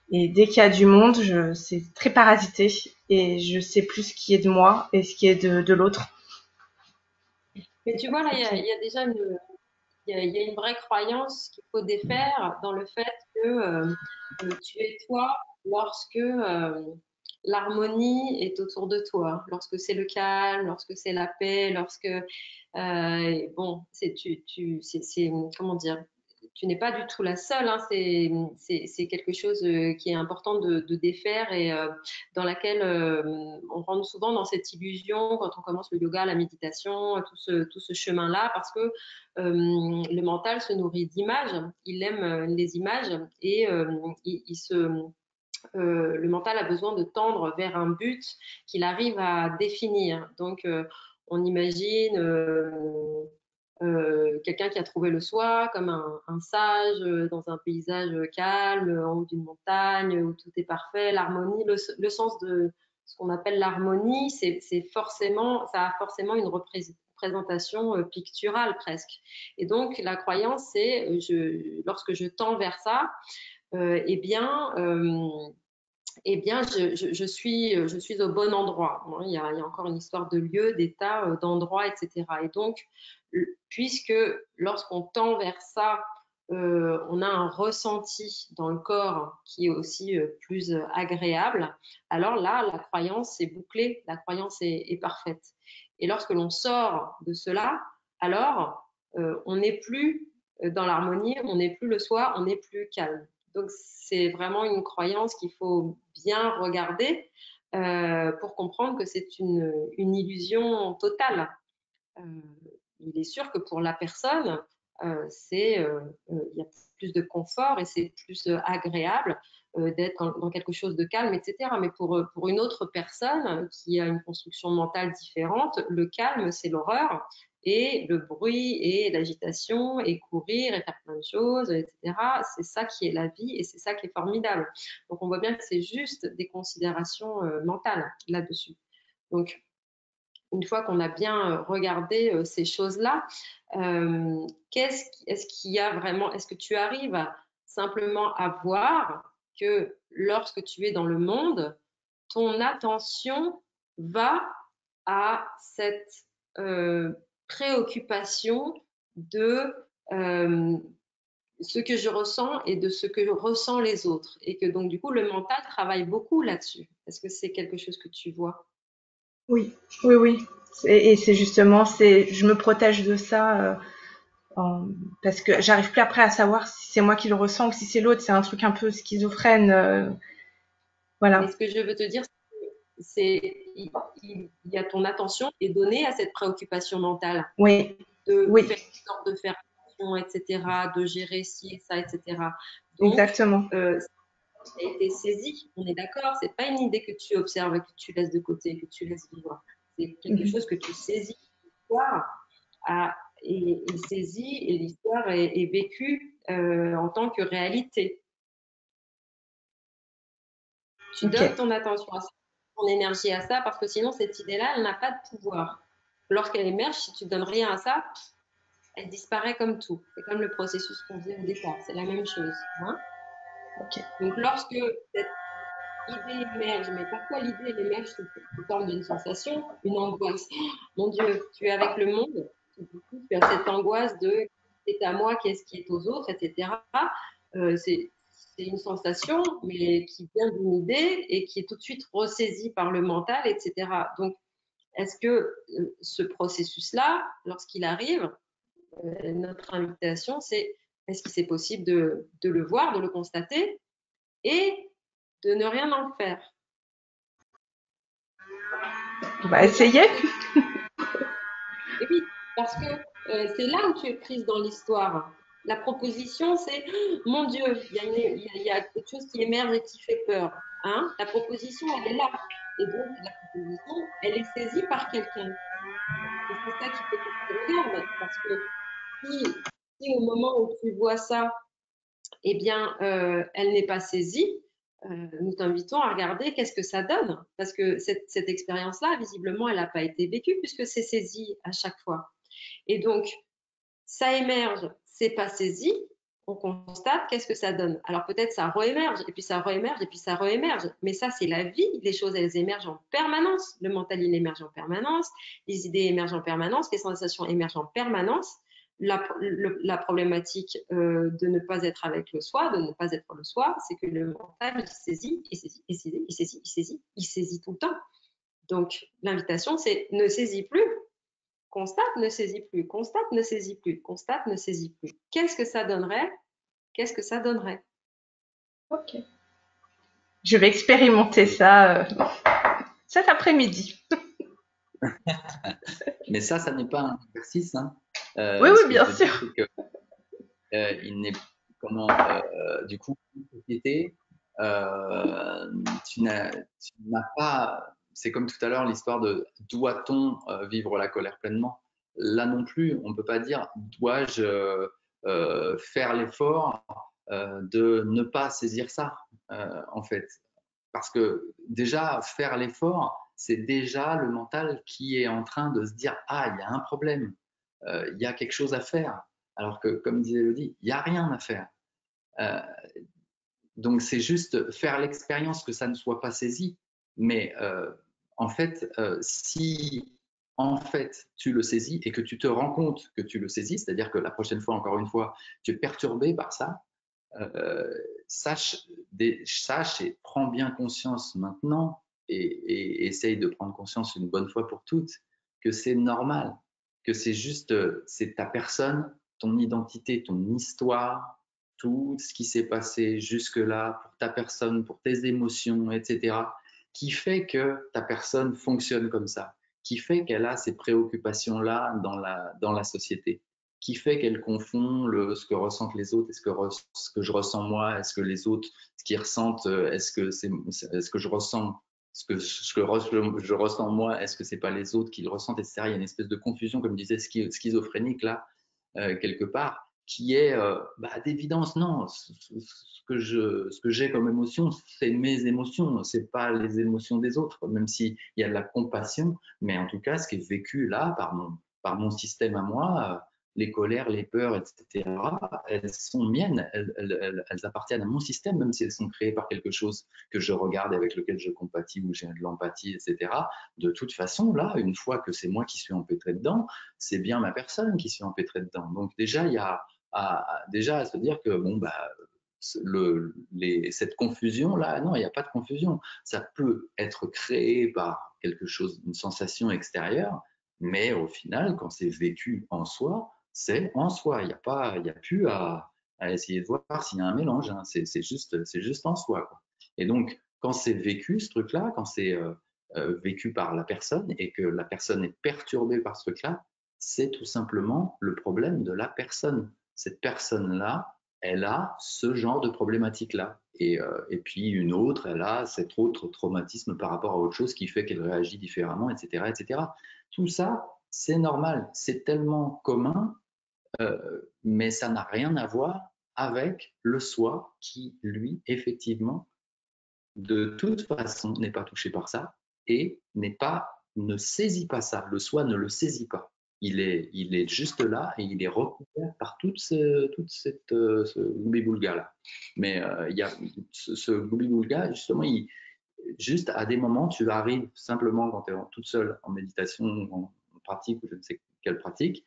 Speaker 6: Et dès qu'il y a du monde, c'est très parasité et je sais plus ce qui est de moi et ce qui est de l'autre.
Speaker 4: Mais tu vois, là, il y a déjà il y a une vraie croyance qu'il faut défaire dans le fait que tu es toi lorsque l'harmonie est autour de toi, lorsque c'est le calme, lorsque c'est la paix, lorsque bon, comment dire, tu n'es pas du tout la seule, hein, c'est quelque chose qui est important de défaire et dans laquelle on rentre souvent dans cette illusion quand on commence le yoga, la méditation, tout ce chemin-là, parce que le mental se nourrit d'images, il aime les images et le mental a besoin de tendre vers un but qu'il arrive à définir. Donc, on imagine quelqu'un qui a trouvé le soi comme un sage dans un paysage calme, en haut d'une montagne où tout est parfait, l'harmonie, le sens de ce qu'on appelle l'harmonie, ça a forcément une représentation picturale presque. Et donc, la croyance, c'est lorsque je tends vers ça, eh bien, je suis au bon endroit. Il y a encore une histoire de lieu, d'état, d'endroit, etc. Et donc, puisque lorsqu'on tend vers ça, on a un ressenti dans le corps qui est aussi plus agréable, alors là, la croyance est bouclée, la croyance est parfaite. Et lorsque l'on sort de cela, alors on n'est plus dans l'harmonie, on n'est plus le soi, on n'est plus calme. Donc, c'est vraiment une croyance qu'il faut bien regarder pour comprendre que c'est une illusion totale. Il est sûr que pour la personne, il y a plus de confort et c'est plus agréable d'être dans quelque chose de calme, etc. Mais pour une autre personne qui a une construction mentale différente, le calme, c'est l'horreur et le bruit et l'agitation et courir et faire plein de choses, etc. C'est ça qui est la vie et c'est ça qui est formidable. Donc, on voit bien que c'est juste des considérations mentales là-dessus. Donc, une fois qu'on a bien regardé ces choses-là, est-ce qu'il y a vraiment, est-ce que tu arrives simplement à voir que lorsque tu es dans le monde, ton attention va à cette préoccupation de ce que je ressens et de ce que ressent les autres. Et que donc, du coup, le mental travaille beaucoup là-dessus. Est-ce que c'est quelque chose que tu vois?
Speaker 6: Oui, oui, oui. Et c'est justement, je me protège de ça parce que j'arrive plus après à savoir si c'est moi qui le ressens ou si c'est l'autre. C'est un truc un peu schizophrène.
Speaker 4: Mais
Speaker 6: Voilà.
Speaker 4: ce que je veux te dire, il y a ton attention est donnée à cette préoccupation mentale
Speaker 6: Oui,
Speaker 4: de
Speaker 6: oui,
Speaker 4: faire attention, etc., de gérer ci et ça, etc. Donc,
Speaker 6: exactement.
Speaker 4: ça a été saisi, on est d'accord, c'est pas une idée que tu observes, que tu laisses de côté, que tu laisses vivre. C'est quelque chose que tu saisis. L'histoire est saisie et l'histoire est vécue en tant que réalité. Tu donnes
Speaker 6: Ok.
Speaker 4: ton attention à ça, ton énergie à ça, parce que sinon, cette idée-là, elle n'a pas de pouvoir. Lorsqu'elle émerge, si tu donnes rien à ça, elle disparaît comme tout. C'est comme le processus qu'on faisait au départ, c'est la même chose. Hein.
Speaker 6: Ok.
Speaker 4: Donc, lorsque cette idée émerge, mais parfois l'idée elle émerge sous forme d'une sensation, une angoisse. Oh, mon Dieu, tu es avec le monde, du coup, tu as cette angoisse de c'est à moi, qu'est-ce qui est aux autres, etc. C'est une sensation, mais qui vient d'une idée et qui est tout de suite ressaisie par le mental, etc. Donc, est-ce que ce processus-là, lorsqu'il arrive, notre invitation, c'est est-ce que c'est possible de le voir, de le constater et de ne rien en faire.
Speaker 6: On va essayer.
Speaker 4: Et oui, parce que c'est là où tu es prise dans l'histoire. La proposition, c'est mon Dieu, il y a quelque chose qui émerge et qui fait peur. Hein. La proposition, elle est là. Et donc, la proposition, elle est saisie par quelqu'un. Et c'est ça qui fait que tu regardes. Parce que si si au moment où tu vois ça, eh bien, elle n'est pas saisie, nous t'invitons à regarder qu'est-ce que ça donne. Parce que cette expérience-là, visiblement, elle n'a pas été vécue puisque c'est saisi à chaque fois. Et donc, ça émerge, c'est pas saisi, on constate qu'est-ce que ça donne. Alors peut-être ça réémerge, et puis ça réémerge, et puis ça réémerge. Mais ça, c'est la vie. Les choses, elles émergent en permanence. Le mental, il émerge en permanence. Les idées émergent en permanence. Les sensations émergent en permanence. La problématique de ne pas être avec le soi, de ne pas être le soi, c'est que le mental, il saisit, il saisit, il saisit, il saisit, il saisit, il saisit tout le temps. Donc l'invitation, c'est ne saisis plus. Constate, ne saisit plus. Constate, ne saisit plus. Constate, ne saisit plus. Qu'est-ce que ça donnerait? Qu'est-ce que ça donnerait?
Speaker 6: Ok. Je vais expérimenter ça cet après-midi.
Speaker 3: Mais ça n'est pas un exercice. Hein.
Speaker 6: Oui,
Speaker 3: Ce
Speaker 6: oui,
Speaker 3: que
Speaker 6: bien
Speaker 3: je veux dire,
Speaker 6: sûr.
Speaker 3: c'est que il n'est du coup, une société, tu n'as pas. C'est comme tout à l'heure l'histoire de doit-on vivre la colère pleinement? Là non plus, on ne peut pas dire dois-je faire l'effort de ne pas saisir ça, en fait. Parce que déjà, faire l'effort, c'est déjà le mental qui est en train de se dire ah, il y a un problème, il y a quelque chose à faire. Alors que, comme disait Elodie, il n'y a rien à faire. Euh, donc, c'est juste faire l'expérience que ça ne soit pas saisi. Mais en fait, si en fait tu le saisis et que tu te rends compte que tu le saisis, c'est-à-dire que la prochaine fois, encore une fois, tu es perturbé par ça, sache et prends bien conscience maintenant et essaye de prendre conscience une bonne fois pour toutes que c'est normal, que c'est juste, c'est ta personne, ton identité, ton histoire, tout ce qui s'est passé jusque-là pour ta personne, pour tes émotions, etc., qui fait que ta personne fonctionne comme ça, qui fait qu'elle a ces préoccupations-là dans la société, qui fait qu'elle confond ce que ressentent les autres et ce que je ressens moi, est-ce que les autres, ce qu'ils ressentent, est-ce que je ressens je ressens moi, est-ce que c'est pas les autres qui le ressentent, etc. Il y a une espèce de confusion, comme disait schizophrénique là, quelque part, qui est d'évidence, non, ce que j'ai comme émotion, c'est mes émotions, c'est pas les émotions des autres, même s'il y a de la compassion, mais en tout cas, ce qui est vécu là par mon système à moi, les colères, les peurs, etc., elles sont miennes, elles appartiennent à mon système, même si elles sont créées par quelque chose que je regarde et avec lequel je compatis ou j'ai de l'empathie, etc. De toute façon, là, une fois que c'est moi qui suis empêtré dedans, c'est bien ma personne qui suis empêtrée dedans. Donc déjà, il y a à se dire que bon, cette confusion-là, non, il n'y a pas de confusion. Ça peut être créé par quelque chose, une sensation extérieure, mais au final, quand c'est vécu en soi, c'est en soi. Il n'y a plus à essayer de voir s'il y a un mélange. Hein. C'est juste en soi. Quoi. Et donc, quand c'est vécu, ce truc-là, quand c'est vécu par la personne et que la personne est perturbée par ce truc-là, c'est tout simplement le problème de la personne. Cette personne-là, elle a ce genre de problématique-là. Et puis une autre, elle a cet autre traumatisme par rapport à autre chose qui fait qu'elle réagit différemment, etc., etc. Tout ça, c'est normal, c'est tellement commun, mais ça n'a rien à voir avec le soi qui, lui, effectivement, de toute façon, n'est pas touché par ça et ne saisit pas ça. Le soi ne le saisit pas. Il est juste là et il est recouvert par ce gloubi-boulga là. Mais il y a ce gloubi-boulga, justement, juste à des moments, tu arrives simplement quand tu es toute seule en méditation, en pratique ou je ne sais quelle pratique,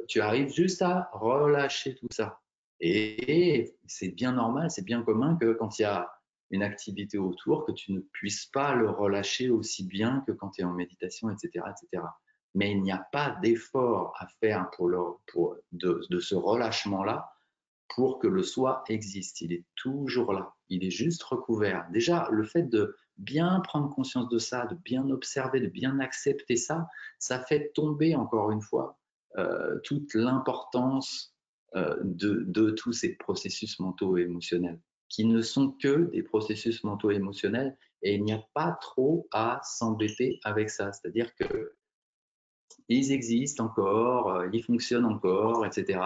Speaker 3: tu arrives juste à relâcher tout ça. Et c'est bien normal, c'est bien commun que quand il y a une activité autour, que tu ne puisses pas le relâcher aussi bien que quand tu es en méditation, etc., etc. Mais il n'y a pas d'effort à faire de ce relâchement-là pour que le soi existe. Il est toujours là. Il est juste recouvert. Déjà, le fait de bien prendre conscience de ça, de bien observer, de bien accepter ça, ça fait tomber encore une fois toute l'importance de tous ces processus mentaux et émotionnels, qui ne sont que des processus mentaux et émotionnels, et il n'y a pas trop à s'embêter avec ça. C'est-à-dire que ils existent encore, ils fonctionnent encore, etc.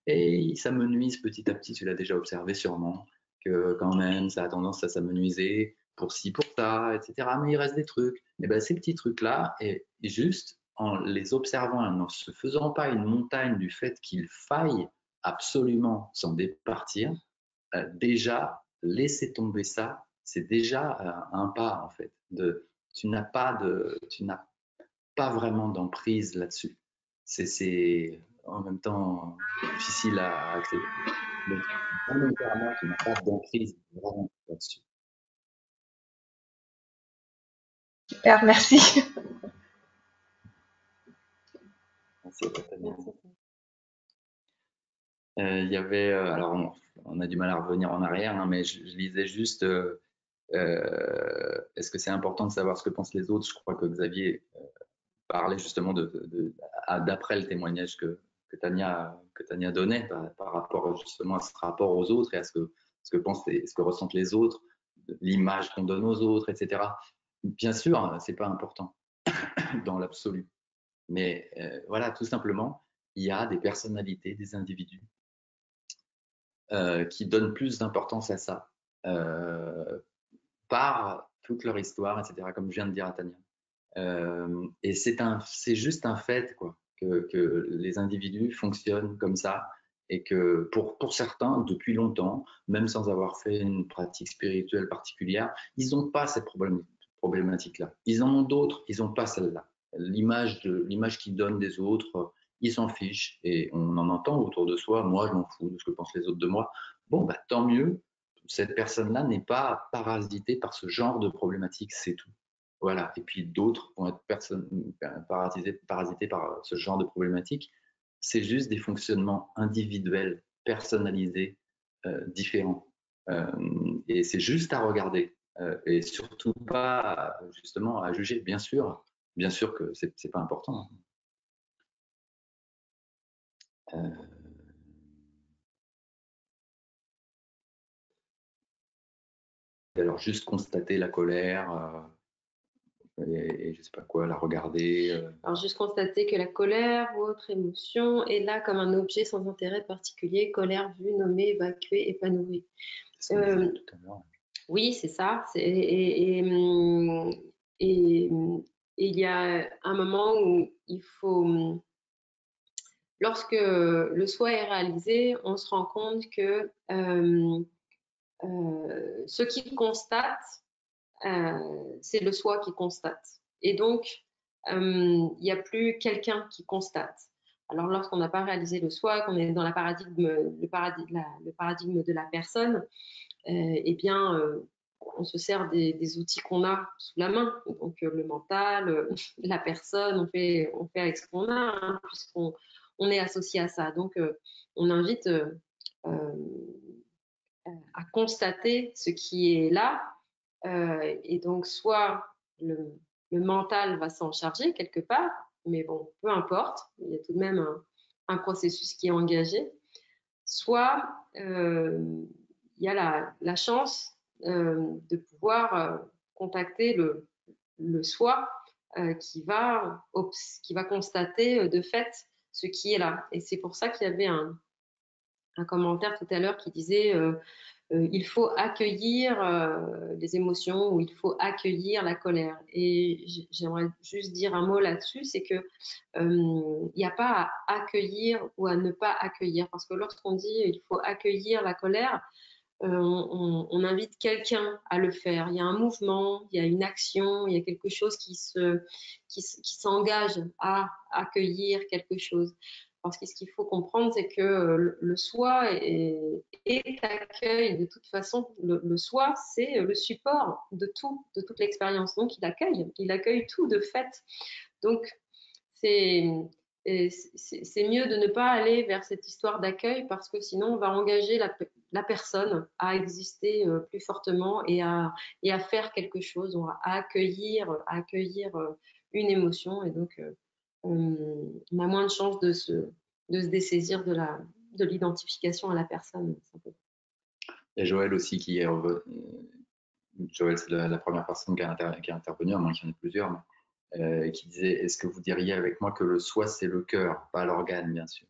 Speaker 3: Et ça menuise petit à petit, tu l'as déjà observé sûrement, que quand même, ça a tendance à s'amenuiser pour ci, pour ça, etc. Mais il reste des trucs. Et bien, ces petits trucs-là, et juste en les observant, en ne se faisant pas une montagne du fait qu'il faille absolument s'en départir, déjà, laisser tomber ça, c'est déjà un pas, en fait. Tu n'as pas vraiment d'emprise là-dessus. C'est en même temps difficile à accepter. Donc, volontairement, tu n'as pas d'emprise vraiment là-dessus.
Speaker 6: Super, merci.
Speaker 3: Merci à toi, Tania. Il y avait, alors on a du mal à revenir en arrière, hein, mais je lisais juste, est-ce que c'est important de savoir ce que pensent les autres? Je crois que Xavier parlait justement d'après le témoignage que Tania donnait par rapport justement à ce rapport aux autres et à ce que ressentent les autres, l'image qu'on donne aux autres, etc. Bien sûr, c'est pas important dans l'absolu, mais voilà, tout simplement, il y a des personnalités, des individus qui donnent plus d'importance à ça par toute leur histoire, etc., comme je viens de dire à Tania. Et c'est juste un fait, quoi, que les individus fonctionnent comme ça et que pour certains, depuis longtemps, même sans avoir fait une pratique spirituelle particulière, ils n'ont pas cette problématique-là. Ils en ont d'autres, ils n'ont pas celle-là. L'image qu'ils donnent des autres, ils s'en fichent et on en entend autour de soi. Moi, je m'en fous de ce que pensent les autres de moi. Bon, bah, tant mieux. Cette personne-là n'est pas parasitée par ce genre de problématique, c'est tout. Voilà. Et puis d'autres vont être parasités par ce genre de problématiques. C'est juste des fonctionnements individuels, personnalisés, différents. Et c'est juste à regarder. Et surtout pas justement à juger. Bien sûr que c'est pas important. Alors juste constater la colère. Et je sais pas quoi, la regarder.
Speaker 4: Alors, juste constater que la colère ou autre émotion est là comme un objet sans intérêt particulier, colère vue, nommée, évacuée, épanouie. Oui, c'est ça. Et il y a un moment où il faut, lorsque le soi est réalisé, on se rend compte que ce qu'il constate, c'est le soi qui constate. Et donc, il n'y a plus quelqu'un qui constate. Alors, lorsqu'on n'a pas réalisé le soi, qu'on est dans le paradigme de la personne, eh bien, on se sert des outils qu'on a sous la main. Donc, le mental, la personne, on fait avec ce qu'on a, hein, puisqu'on est associé à ça. Donc, on invite à constater ce qui est là. Et donc, soit le mental va s'en charger quelque part, mais bon, peu importe, il y a tout de même un processus qui est engagé. Soit il y a la chance de pouvoir contacter le soi qui va constater de fait ce qui est là. Et c'est pour ça qu'il y avait un commentaire tout à l'heure qui disait il faut accueillir les émotions ou il faut accueillir la colère. Et j'aimerais juste dire un mot là-dessus, c'est que il n'y a pas à accueillir ou à ne pas accueillir, parce que lorsqu'on dit il faut accueillir la colère, on invite quelqu'un à le faire. Il y a un mouvement, il y a une action, il y a quelque chose qui s'engage à accueillir quelque chose. Parce que ce qu'il faut comprendre, c'est que le soi est accueil de toute façon. Le soi, c'est le support de tout, de toute l'expérience. Donc, il accueille tout de fait. Donc, c'est mieux de ne pas aller vers cette histoire d'accueil parce que sinon, on va engager la personne à exister plus fortement et à faire quelque chose, à accueillir une émotion. Et donc, on a moins de chances de se dessaisir de l'identification à la personne.
Speaker 3: Il y a Joël aussi qui est Joël, c'est la première personne qui est intervenue, à moins qu'il y en ait plusieurs. qui disait, est-ce que vous diriez avec moi que le soi, c'est le cœur, pas l'organe, bien sûr.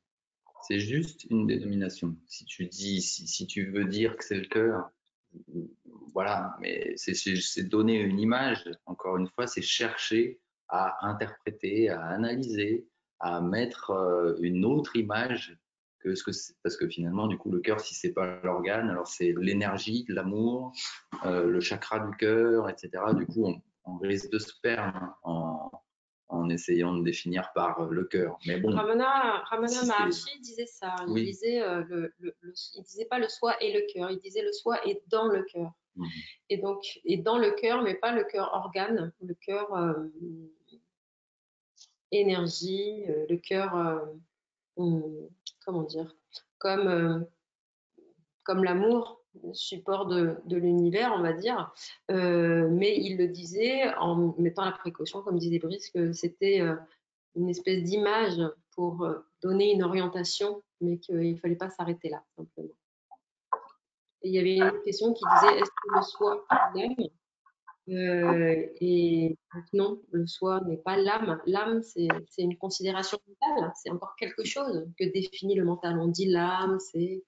Speaker 3: C'est juste une dénomination. Si tu veux dire que c'est le cœur, voilà, mais c'est donner une image, encore une fois, c'est chercher à interpréter, à analyser, à mettre une autre image que ce que c'est. Parce que finalement, du coup, le cœur, si c'est pas l'organe, alors c'est l'énergie, l'amour, le chakra du cœur, etc. Du coup, on risque de se perdre en essayant de définir par le cœur. Mais bon,
Speaker 4: Ramana
Speaker 3: si
Speaker 4: Maharshi disait ça. Il
Speaker 3: oui.
Speaker 4: disait, il disait pas le soi et le cœur, il disait le soi est dans le cœur. Et donc, et dans le cœur, mais pas le cœur organe, le cœur énergie, le cœur, comment dire, comme l'amour, support de l'univers, on va dire. Mais il le disait en mettant la précaution, comme disait Brice, que c'était une espèce d'image pour donner une orientation, mais qu'il ne fallait pas s'arrêter là, simplement. Et il y avait une question qui disait, est-ce que le soi est l'âme? Et donc non, le soi n'est pas l'âme. L'âme, c'est une considération mentale, c'est encore quelque chose que définit le mental. On dit l'âme, c'est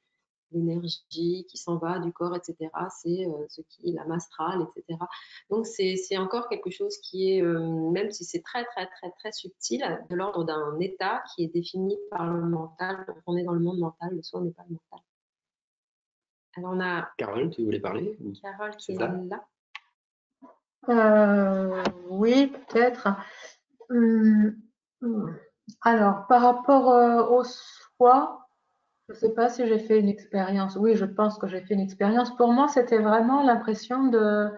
Speaker 4: l'énergie qui s'en va du corps, etc. C'est ce qui est l'âme astrale, etc. Donc c'est encore quelque chose qui est, même si c'est très très très très subtil, de l'ordre d'un état qui est défini par le mental. Donc, on est dans le monde mental, le soi n'est pas le mental. Alors on a
Speaker 3: Carole, tu voulais parler?
Speaker 4: Carole qui est là.
Speaker 7: Oui, peut-être. Alors, par rapport au soi, je ne sais pas si j'ai fait une expérience. Oui, je pense que j'ai fait une expérience. Pour moi, c'était vraiment l'impression de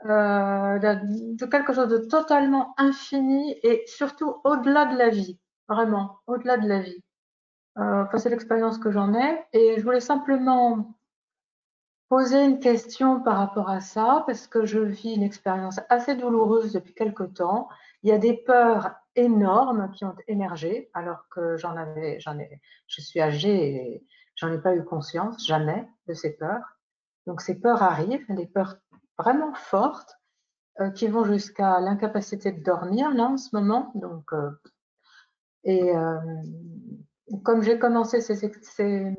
Speaker 7: quelque chose de totalement infini et surtout au-delà de la vie. Vraiment, au-delà de la vie. Enfin, c'est l'expérience que j'en ai. Et je voulais simplement poser une question par rapport à ça, parce que je vis une expérience assez douloureuse depuis quelque temps. Il y a des peurs énormes qui ont émergé, alors que je suis âgée et j'en ai pas eu conscience, jamais, de ces peurs. Donc ces peurs arrivent, des peurs vraiment fortes, qui vont jusqu'à l'incapacité de dormir, là, en ce moment. Donc, comme j'ai commencé ces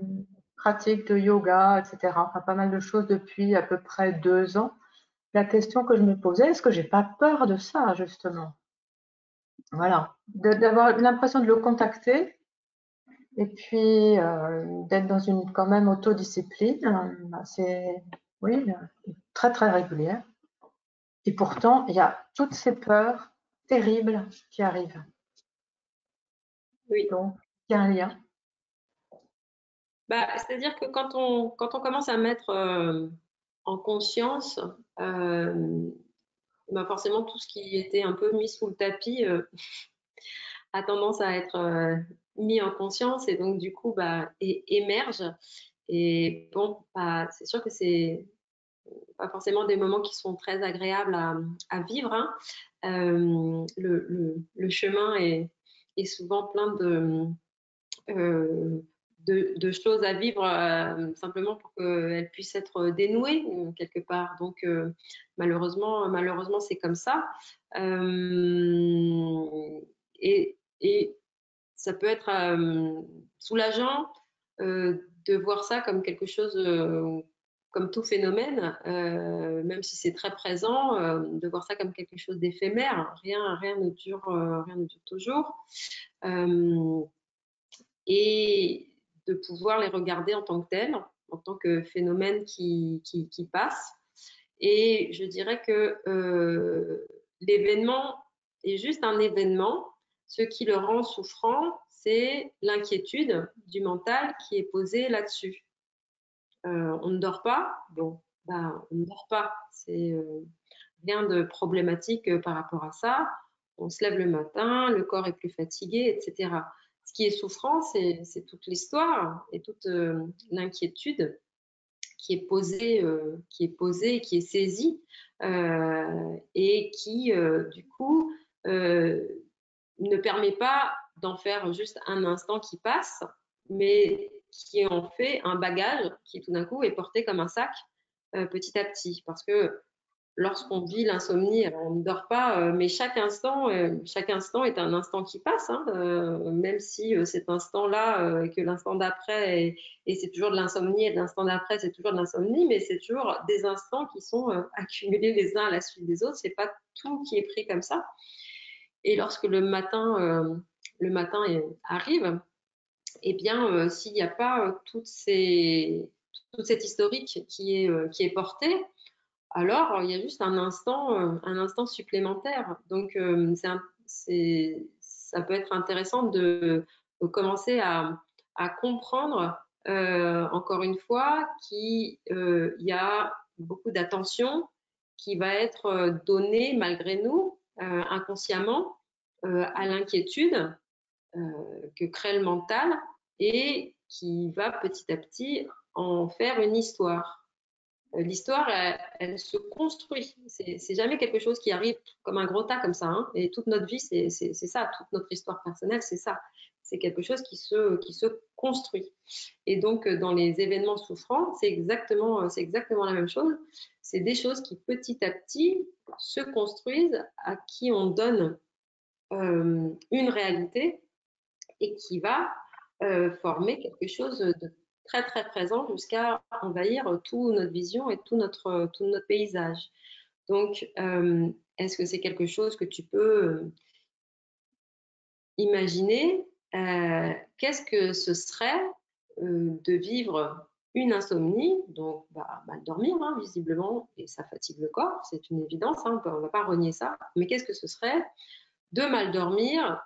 Speaker 7: pratiques de yoga, etc., enfin pas mal de choses depuis à peu près 2 ans, la question que je me posais, est-ce que j'ai pas peur de ça, justement? Voilà, d'avoir l'impression de le contacter et puis d'être dans une quand même autodiscipline assez, oui, très très régulière. Et pourtant, il y a toutes ces peurs terribles qui arrivent.
Speaker 4: Oui.
Speaker 7: Donc, il y a un lien.
Speaker 4: C'est-à-dire que quand on commence à mettre en conscience, forcément tout ce qui était un peu mis sous le tapis a tendance à être mis en conscience et donc du coup émerge. Et bon, c'est sûr que c'est pas forcément des moments qui sont très agréables à vivre, hein. Le chemin est souvent plein de choses à vivre simplement pour qu'elles puissent être dénouées quelque part. Donc malheureusement c'est comme ça. Et ça peut être soulageant de voir ça comme quelque chose, comme tout phénomène, même si c'est très présent, de voir ça comme quelque chose d'éphémère. Rien ne dure toujours. Et de pouvoir les regarder en tant que tels, en tant que phénomène qui passe. Et je dirais que l'événement est juste un événement. Ce qui le rend souffrant, c'est l'inquiétude du mental qui est posée là-dessus. On ne dort pas, bon, on ne dort pas. C'est rien de problématique par rapport à ça. On se lève le matin, le corps est plus fatigué, etc. Ce qui est souffrant, c'est toute l'histoire et toute l'inquiétude qui est posée, qui est saisie et qui, du coup, ne permet pas d'en faire juste un instant qui passe, mais qui en fait un bagage qui tout d'un coup est porté comme un sac petit à petit. Parce que lorsqu'on vit l'insomnie, alors on ne dort pas, mais chaque instant est un instant qui passe, hein, même si cet instant-là que l'instant d'après, et c'est toujours de l'insomnie, et l'instant d'après, c'est toujours de l'insomnie, mais c'est toujours des instants qui sont accumulés les uns à la suite des autres. C'est pas tout qui est pris comme ça. Et lorsque le matin arrive, eh bien, s'il n'y a pas toute cette historique qui est portée, alors il y a juste un instant supplémentaire. Donc, ça peut être intéressant de commencer à comprendre, encore une fois, qu'il y a beaucoup d'attention qui va être donnée malgré nous, inconsciemment, à l'inquiétude que crée le mental et qui va petit à petit en faire une histoire. L'histoire, elle se construit. C'est jamais quelque chose qui arrive comme un gros tas comme ça, hein. Et toute notre vie, c'est ça. Toute notre histoire personnelle, c'est ça. C'est quelque chose qui se construit. Et donc, dans les événements souffrants, c'est exactement la même chose. C'est des choses qui, petit à petit, se construisent, à qui on donne une réalité et qui va former quelque chose de très très présent jusqu'à envahir toute notre vision et tout notre paysage. Donc, est-ce que c'est quelque chose que tu peux imaginer? Qu'est-ce que ce serait de vivre une insomnie, donc mal dormir, hein, visiblement, et ça fatigue le corps, c'est une évidence, hein, on ne va pas renier ça, mais qu'est-ce que ce serait de mal dormir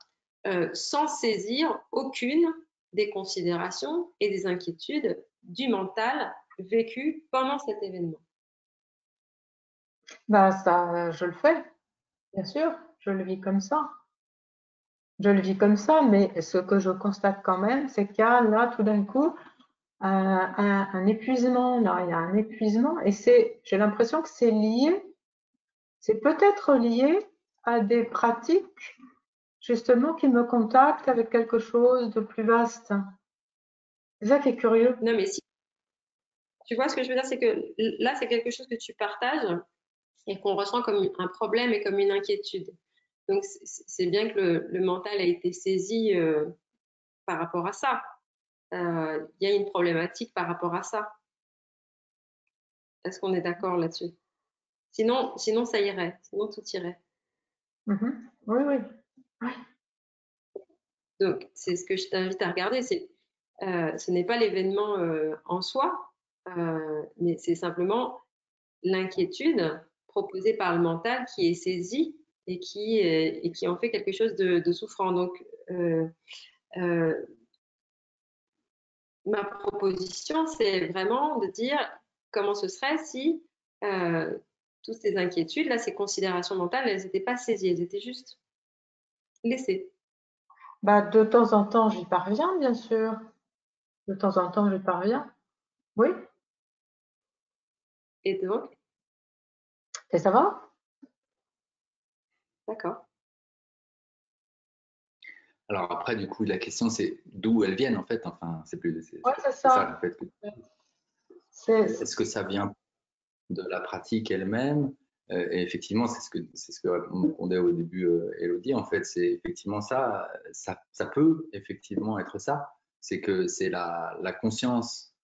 Speaker 4: sans saisir aucune des considérations et des inquiétudes du mental vécu pendant cet événement?
Speaker 7: Ça, je le fais, bien sûr, je le vis comme ça. Je le vis comme ça, mais ce que je constate quand même, c'est qu'il y a là, tout d'un coup, un épuisement. Là, il y a un épuisement et j'ai l'impression que c'est peut-être lié à des pratiques justement qui me contactent avec quelque chose de plus vaste. C'est ça qui est curieux.
Speaker 4: Non, mais si tu vois ce que je veux dire, c'est que là, c'est quelque chose que tu partages et qu'on ressent comme un problème et comme une inquiétude. Donc, c'est bien que le mental a été saisi par rapport à ça. Il y a une problématique par rapport à ça. Est-ce qu'on est d'accord là-dessus? Sinon, ça irait. Sinon, tout irait.
Speaker 7: Oui, oui.
Speaker 4: Donc, c'est ce que je t'invite à regarder. Ce n'est pas l'événement en soi, mais c'est simplement l'inquiétude proposée par le mental qui est saisie et qui en fait quelque chose de souffrant. Donc, ma proposition, c'est vraiment de dire comment ce serait si toutes ces inquiétudes, là, ces considérations mentales, elles n'étaient pas saisies, elles étaient juste laissées.
Speaker 7: De temps en temps, j'y parviens, bien sûr. De temps en temps, j'y parviens. Oui.
Speaker 4: Et donc,
Speaker 7: Et ça va?
Speaker 4: d'accord.
Speaker 3: Alors après, du coup, la question, c'est d'où elles viennent, en fait. Enfin, c'est
Speaker 7: c'est
Speaker 3: ça,
Speaker 7: ça.
Speaker 3: en fait.
Speaker 7: C'est
Speaker 3: Est-ce que ça vient de la pratique elle-même? Et effectivement, c'est ce que répondait au début Élodie. En fait, c'est effectivement ça peut effectivement être ça. C'est que c'est la conscience,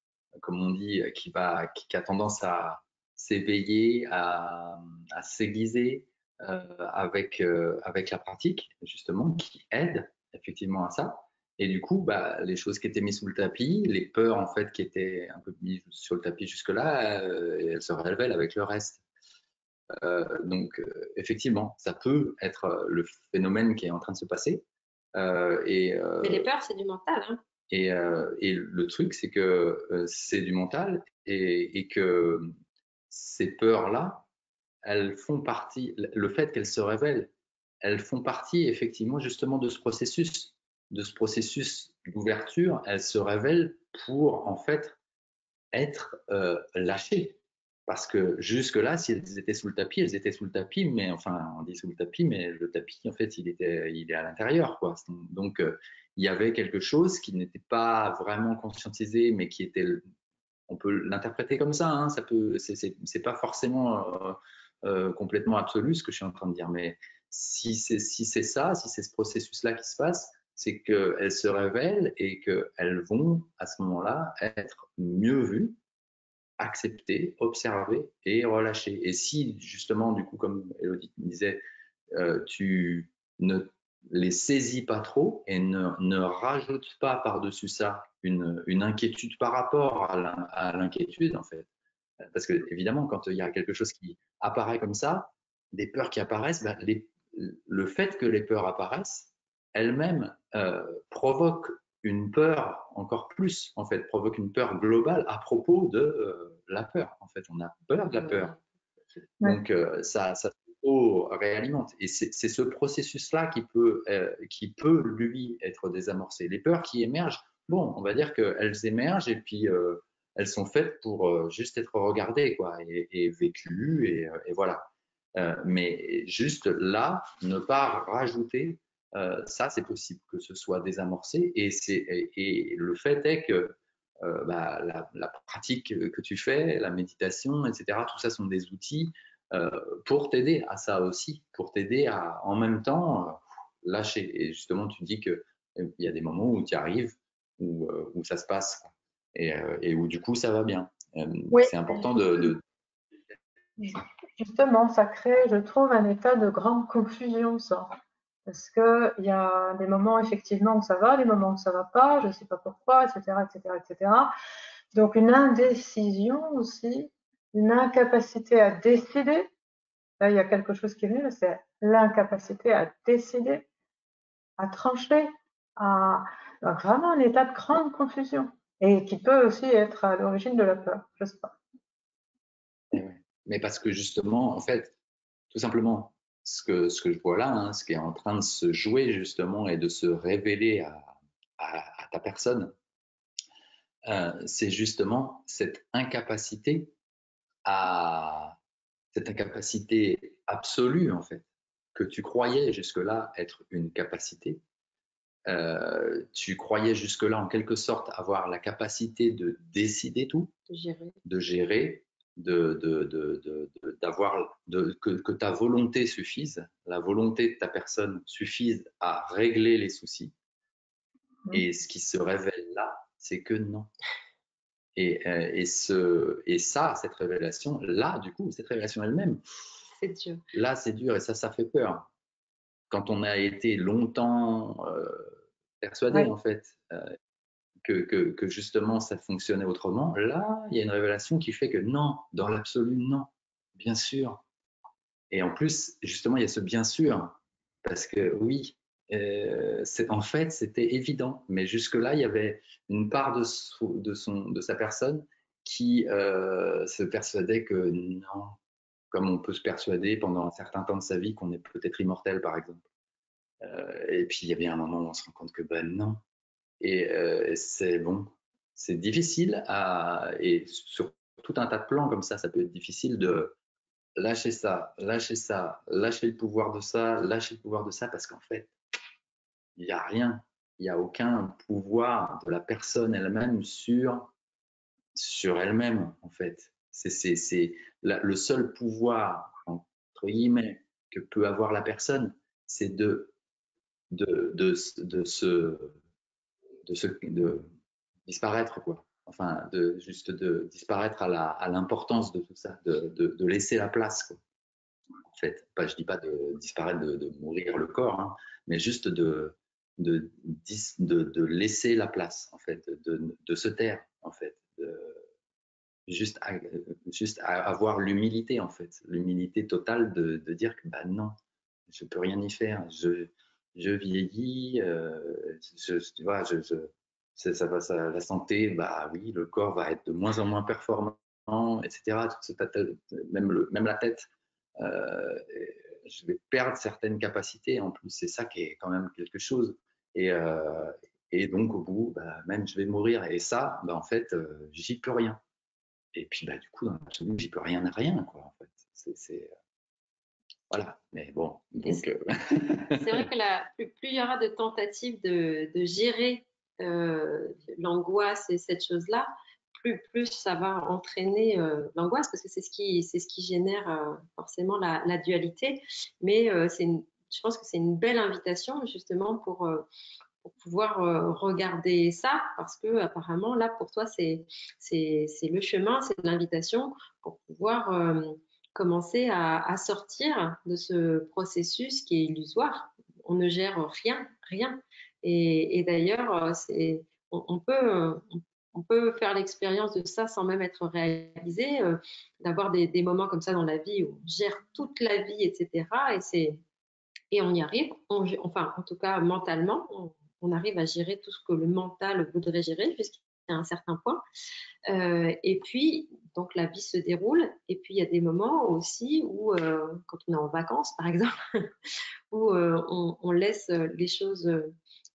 Speaker 3: comme on dit, qui a tendance à s'éveiller, à s'aiguiser avec la pratique, justement, qui aide effectivement à ça. Et du coup, les choses qui étaient mises sous le tapis, les peurs en fait qui étaient un peu mises sur le tapis jusque-là, elles se révèlent avec le reste. Donc, effectivement, ça peut être le phénomène qui est en train de se passer.
Speaker 4: Mais les peurs, c'est du mental, hein.
Speaker 3: Et le truc, c'est que c'est du mental et que ces peurs-là, elles font partie, le fait qu'elles se révèlent, elles font partie effectivement justement de ce processus d'ouverture. Elles se révèlent pour en fait être lâchées. Parce que jusque-là, si elles étaient sous le tapis, elles étaient sous le tapis, mais enfin, on dit sous le tapis, mais le tapis, en fait, il est à l'intérieur, quoi. Donc, il y avait quelque chose qui n'était pas vraiment conscientisé, mais qui était, on peut l'interpréter comme ça, hein, c'est pas forcément complètement absolue ce que je suis en train de dire, mais si c'est ça, si c'est ce processus-là qui se passe, c'est qu'elles se révèlent et qu'elles vont à ce moment-là être mieux vues, acceptées, observées et relâchées. Et si justement, du coup, comme Élodie me disait, tu ne les saisis pas trop et ne rajoute pas par-dessus ça une inquiétude par rapport à l'inquiétude, en fait. Parce que, évidemment, quand il y a quelque chose qui apparaît comme ça, des peurs qui apparaissent, ben, le fait que les peurs apparaissent, elles-mêmes provoquent une peur encore plus, en fait, provoquent une peur globale à propos de la peur. En fait, on a peur de la peur. Donc, ça réalimente. Et c'est ce processus-là qui peut, lui, être désamorcé. Les peurs qui émergent, bon, on va dire qu'elles émergent et puis elles sont faites pour juste être regardées, quoi, et vécues, et voilà. Mais juste là, ne pas rajouter, ça, c'est possible que ce soit désamorcé. Et le fait est que bah, la pratique que tu fais, la méditation, etc., tout ça sont des outils pour t'aider à ça aussi, pour t'aider à, en même temps, lâcher. Et justement, tu dis qu'il y a des moments où tu arrives, où ça se passe, et où du coup, ça va bien.
Speaker 7: Oui,
Speaker 3: C'est important de...
Speaker 7: justement, ça crée, je trouve, un état de grande confusion, ça. Parce qu'il y a des moments, effectivement, où ça va, des moments où ça va pas, je ne sais pas pourquoi, etc., etc., etc. Donc, une indécision aussi, une incapacité à décider. Là, il y a quelque chose qui est venu, c'est l'incapacité à décider, à trancher, donc vraiment un état de grande confusion. Et qui peut aussi être à l'origine de la peur, je ne sais pas.
Speaker 3: Mais parce que justement, en fait, tout simplement, ce que je vois là, hein, ce qui est en train de se jouer justement et de se révéler à ta personne, c'est justement cette incapacité absolue, en fait, que tu croyais jusque-là être une capacité. Tu croyais jusque-là, en quelque sorte, avoir la capacité de décider tout, de gérer, que ta volonté suffise, la volonté de ta personne suffise à régler les soucis. Et ce qui se révèle là, c'est que non. Et ça, cette révélation, là, du coup, cette révélation elle-même,
Speaker 4: c'est dur.
Speaker 3: Là, c'est dur et ça fait peur. Quand on a été longtemps persuadé, en fait, que justement ça fonctionnait autrement, là, il y a une révélation qui fait que non, dans l'absolu, non, bien sûr. Et en plus, justement, il y a ce bien sûr, parce que oui, en fait, c'était évident, mais jusque-là, il y avait une part de sa personne qui se persuadait que non, comme on peut se persuader pendant un certain temps de sa vie qu'on est peut-être immortel, par exemple. Et puis, il y a bien un moment où on se rend compte que ben non. Et c'est bon, c'est difficile et sur tout un tas de plans comme ça peut être difficile de lâcher ça, lâcher le pouvoir de ça, lâcher le pouvoir de ça, parce qu'en fait, il n'y a rien, il n'y a aucun pouvoir de la personne elle-même sur elle-même, en fait. C'est le seul pouvoir, entre guillemets, que peut avoir la personne, c'est de disparaître, quoi. Enfin, juste de disparaître à l'importance de tout ça, de laisser la place, quoi. En fait, je dis pas de disparaître, de mourir le corps, hein, mais juste de laisser la place, en fait, de se taire, en fait, juste avoir l'humilité, en fait, l'humilité totale de dire que bah non, je peux rien y faire, je vieillis, tu vois, la santé, bah oui, le corps va être de moins en moins performant, etc. Même la tête, je vais perdre certaines capacités. En plus, c'est ça qui est quand même quelque chose. Et donc au bout, bah, même je vais mourir. Et ça, bah, en fait, j'y peux rien. Et puis, bah, du coup, dans l'absolu, j'y peux rien, quoi, en fait. Voilà, mais bon. Donc,
Speaker 4: c'est vrai que plus il y aura de tentatives de gérer l'angoisse et cette chose-là, plus ça va entraîner l'angoisse, parce que c'est ce qui génère forcément la dualité. Mais je pense que c'est une belle invitation justement pour pouvoir regarder ça, parce que apparemment là pour toi c'est le chemin, c'est l'invitation pour pouvoir commencer à sortir de ce processus qui est illusoire. On ne gère rien. Et d'ailleurs, on peut faire l'expérience de ça sans même être réalisé, d'avoir des moments comme ça dans la vie où on gère toute la vie, etc. Et on y arrive, enfin en tout cas mentalement, on arrive à gérer tout ce que le mental voudrait gérer jusqu'à un certain point. Et puis, donc la vie se déroule. Et puis, il y a des moments aussi où, quand on est en vacances, par exemple, où on laisse les choses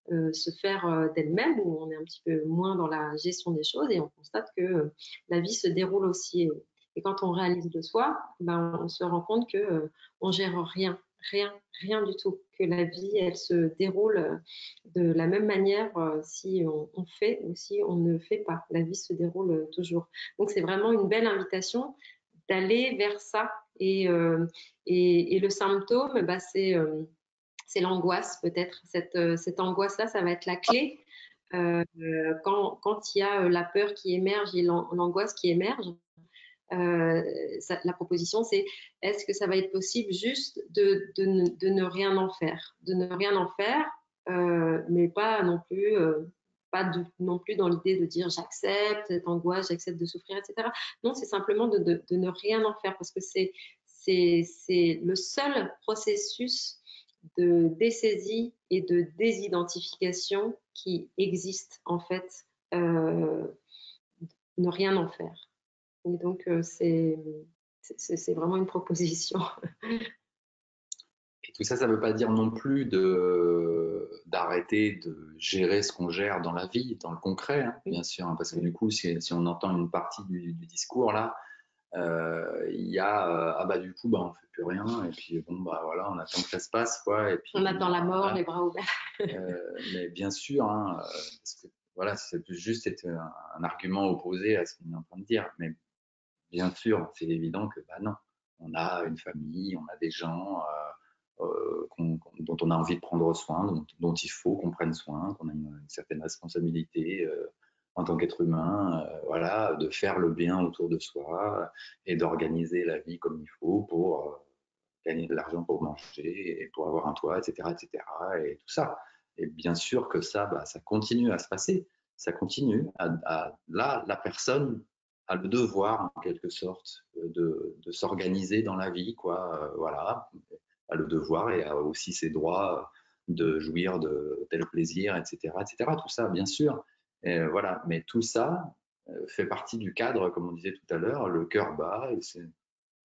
Speaker 4: se faire d'elles-mêmes, où on est un petit peu moins dans la gestion des choses et on constate que la vie se déroule aussi. Et quand on réalise le soi, ben, on se rend compte que on gère rien du tout. Que la vie, elle se déroule de la même manière si on fait ou si on ne fait pas. La vie se déroule toujours. Donc, c'est vraiment une belle invitation d'aller vers ça. Et le symptôme, bah, c'est l'angoisse peut-être. Cette angoisse-là, ça va être la clé. Quand il y a la peur qui émerge et l'angoisse qui émerge, la proposition, c'est est-ce que ça va être possible juste de ne rien en faire, de ne rien en faire, mais pas non plus, non plus dans l'idée de dire j'accepte cette angoisse, j'accepte de souffrir, etc. Non, c'est simplement de ne rien en faire, parce que c'est le seul processus de dessaisie et de désidentification qui existe en fait, ne rien en faire. Et donc, c'est vraiment une proposition.
Speaker 3: Et tout ça, ça ne veut pas dire non plus d'arrêter de gérer ce qu'on gère dans la vie, dans le concret, hein, bien sûr, hein, parce que du coup, si on entend une partie du discours là, il y a ah bah du coup, bah on fait plus rien, et puis bon bah voilà, on attend que ça se passe, quoi, et puis
Speaker 4: on attend la mort,
Speaker 3: voilà.
Speaker 4: Les bras ouverts.
Speaker 3: Mais bien sûr, hein, parce que voilà, ça peut juste être un argument opposé à ce qu'on est en train de dire, mais bien sûr, c'est évident que bah non, on a une famille, on a des gens dont on a envie de prendre soin, dont il faut qu'on prenne soin, qu'on a une certaine responsabilité en tant qu'être humain, voilà, de faire le bien autour de soi et d'organiser la vie comme il faut pour gagner de l'argent pour manger et pour avoir un toit, etc., etc., et tout ça. Et bien sûr que ça, bah, ça continue à se passer, ça continue. Là, la personne a le devoir, en quelque sorte, de s'organiser dans la vie, quoi. Voilà, a le devoir et a aussi ses droits de jouir de tel plaisir, etc., etc. Tout ça, bien sûr. Et voilà, mais tout ça fait partie du cadre, comme on disait tout à l'heure, le cœur bat,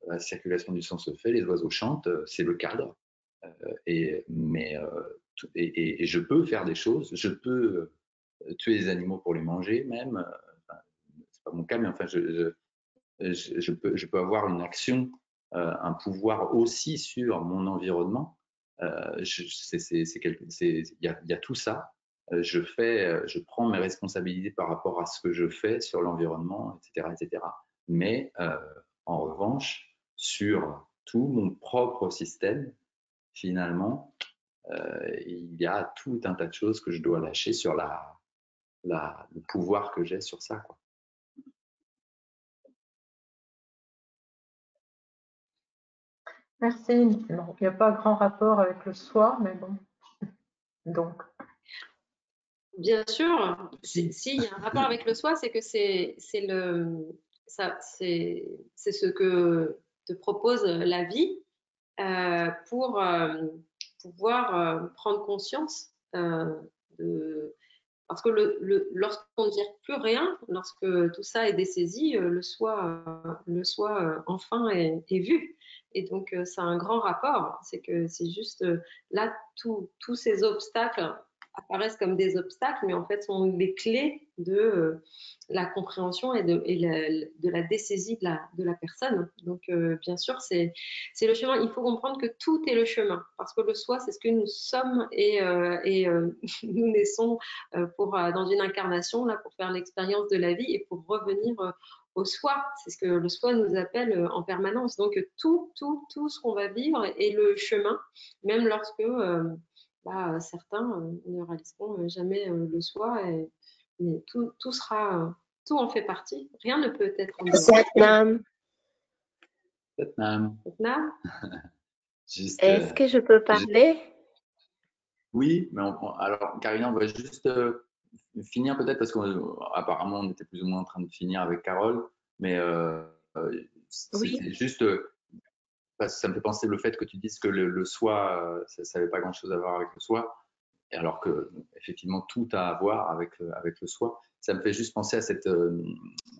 Speaker 3: la circulation du sang se fait, les oiseaux chantent, c'est le cadre. Et je peux faire des choses, je peux tuer des animaux pour les manger même. Enfin, c'est pas mon cas, mais enfin, je peux avoir une action, un pouvoir aussi sur mon environnement. Il y a tout ça. Je prends mes responsabilités par rapport à ce que je fais sur l'environnement, etc., etc. Mais en revanche, sur tout mon propre système, finalement, il y a tout un tas de choses que je dois lâcher sur le pouvoir que j'ai sur ça, quoi.
Speaker 7: Merci. Bon, il n'y a pas grand rapport avec le soi, mais bon. Donc.
Speaker 4: Bien sûr, s'il y a un rapport avec le soi, c'est que c'est ce que te propose la vie pour pouvoir prendre conscience parce que lorsqu'on ne gère plus rien, lorsque tout ça est dessaisi, le soi enfin est vu. Et donc, c'est un grand rapport. C'est que c'est juste là, tous ces obstacles apparaissent comme des obstacles, mais en fait sont les clés de la compréhension et de la dessaisie de la personne. Donc, bien sûr, c'est le chemin. Il faut comprendre que tout est le chemin, parce que le soi, c'est ce que nous sommes et nous naissons dans une incarnation là, pour faire l'expérience de la vie et pour revenir au soi. C'est ce que le soi nous appelle en permanence. Donc, tout ce qu'on va vivre est le chemin, même lorsque certains ne réaliseront jamais le soi, mais tout en fait partie. Rien ne peut être en dehors.
Speaker 8: Satnam,
Speaker 3: Satnam.
Speaker 4: Satnam.
Speaker 3: Juste,
Speaker 8: est-ce que je peux parler?
Speaker 3: Oui, mais alors Karina, on va juste finir peut-être parce qu'apparemment on était plus ou moins en train de finir avec Carole, mais
Speaker 8: Oui.
Speaker 3: c'était juste parce que ça me fait penser le fait que tu dises que le soi, ça n'avait pas grand-chose à voir avec le soi, alors que effectivement tout a à voir avec le soi. Ça me fait juste penser à cette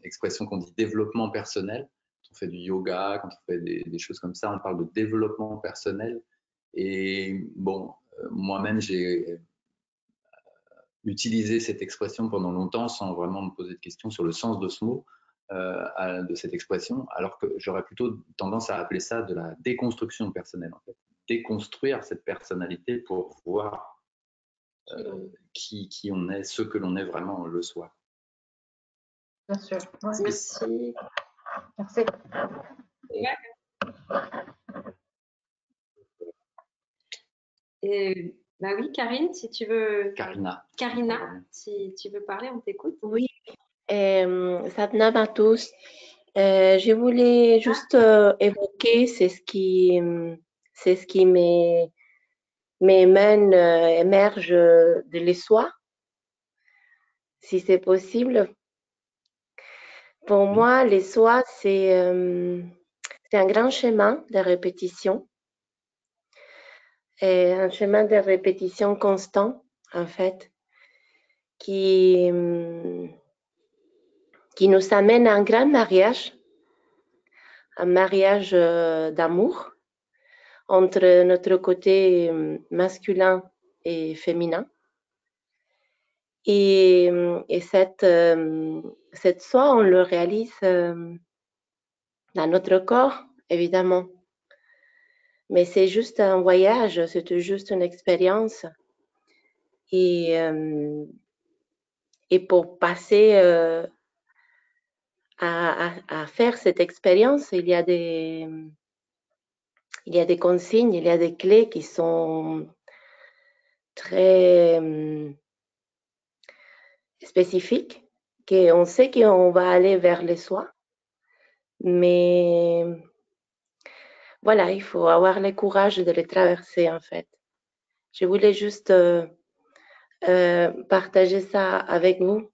Speaker 3: expression qu'on dit développement personnel. Quand on fait du yoga, quand on fait des choses comme ça, on parle de développement personnel. Et bon, moi-même, j'ai utilisé cette expression pendant longtemps sans vraiment me poser de questions sur le sens de ce mot, de cette expression, alors que j'aurais plutôt tendance à appeler ça de la déconstruction personnelle, en fait. Déconstruire cette personnalité pour voir qui on est, ce que l'on est vraiment le soi.
Speaker 7: Bien sûr. Ouais.
Speaker 4: Merci.
Speaker 7: Merci.
Speaker 4: Et, oui, Karine, si tu veux.
Speaker 3: Karina,
Speaker 4: si tu veux parler, on t'écoute.
Speaker 8: Oui, Satnam à tous. Je voulais juste évoquer, c'est ce qui émerge de l'histoire, si c'est possible. Pour moi, l'histoire, c'est un grand chemin de répétition. Et un chemin de répétition constant, en fait, qui nous amène à un grand mariage, un mariage d'amour entre notre côté masculin et féminin. Et cette soi, on le réalise dans notre corps, évidemment. Mais c'est juste un voyage, c'est juste une expérience. Et pour passer à faire cette expérience, il y a des consignes, il y a des clés qui sont très spécifiques, qu'on sait qu'on va aller vers les soi. Mais voilà, il faut avoir le courage de les traverser, en fait. Je voulais juste partager ça avec vous.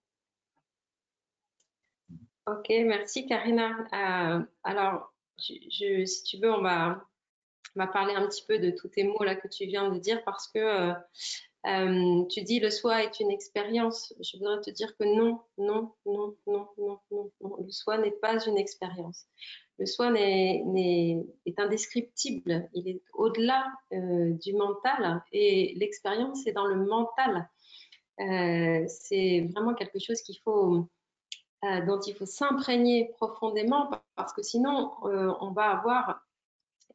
Speaker 4: Ok, merci Karina. Alors, si tu veux, on va parler un petit peu de tous tes mots là que tu viens de dire parce que tu dis le soi est une expérience. Je voudrais te dire que non. Le soi n'est pas une expérience. Le soi est indescriptible. Il est au-delà du mental et l'expérience est dans le mental. C'est vraiment quelque chose dont il faut s'imprégner profondément parce que sinon on va avoir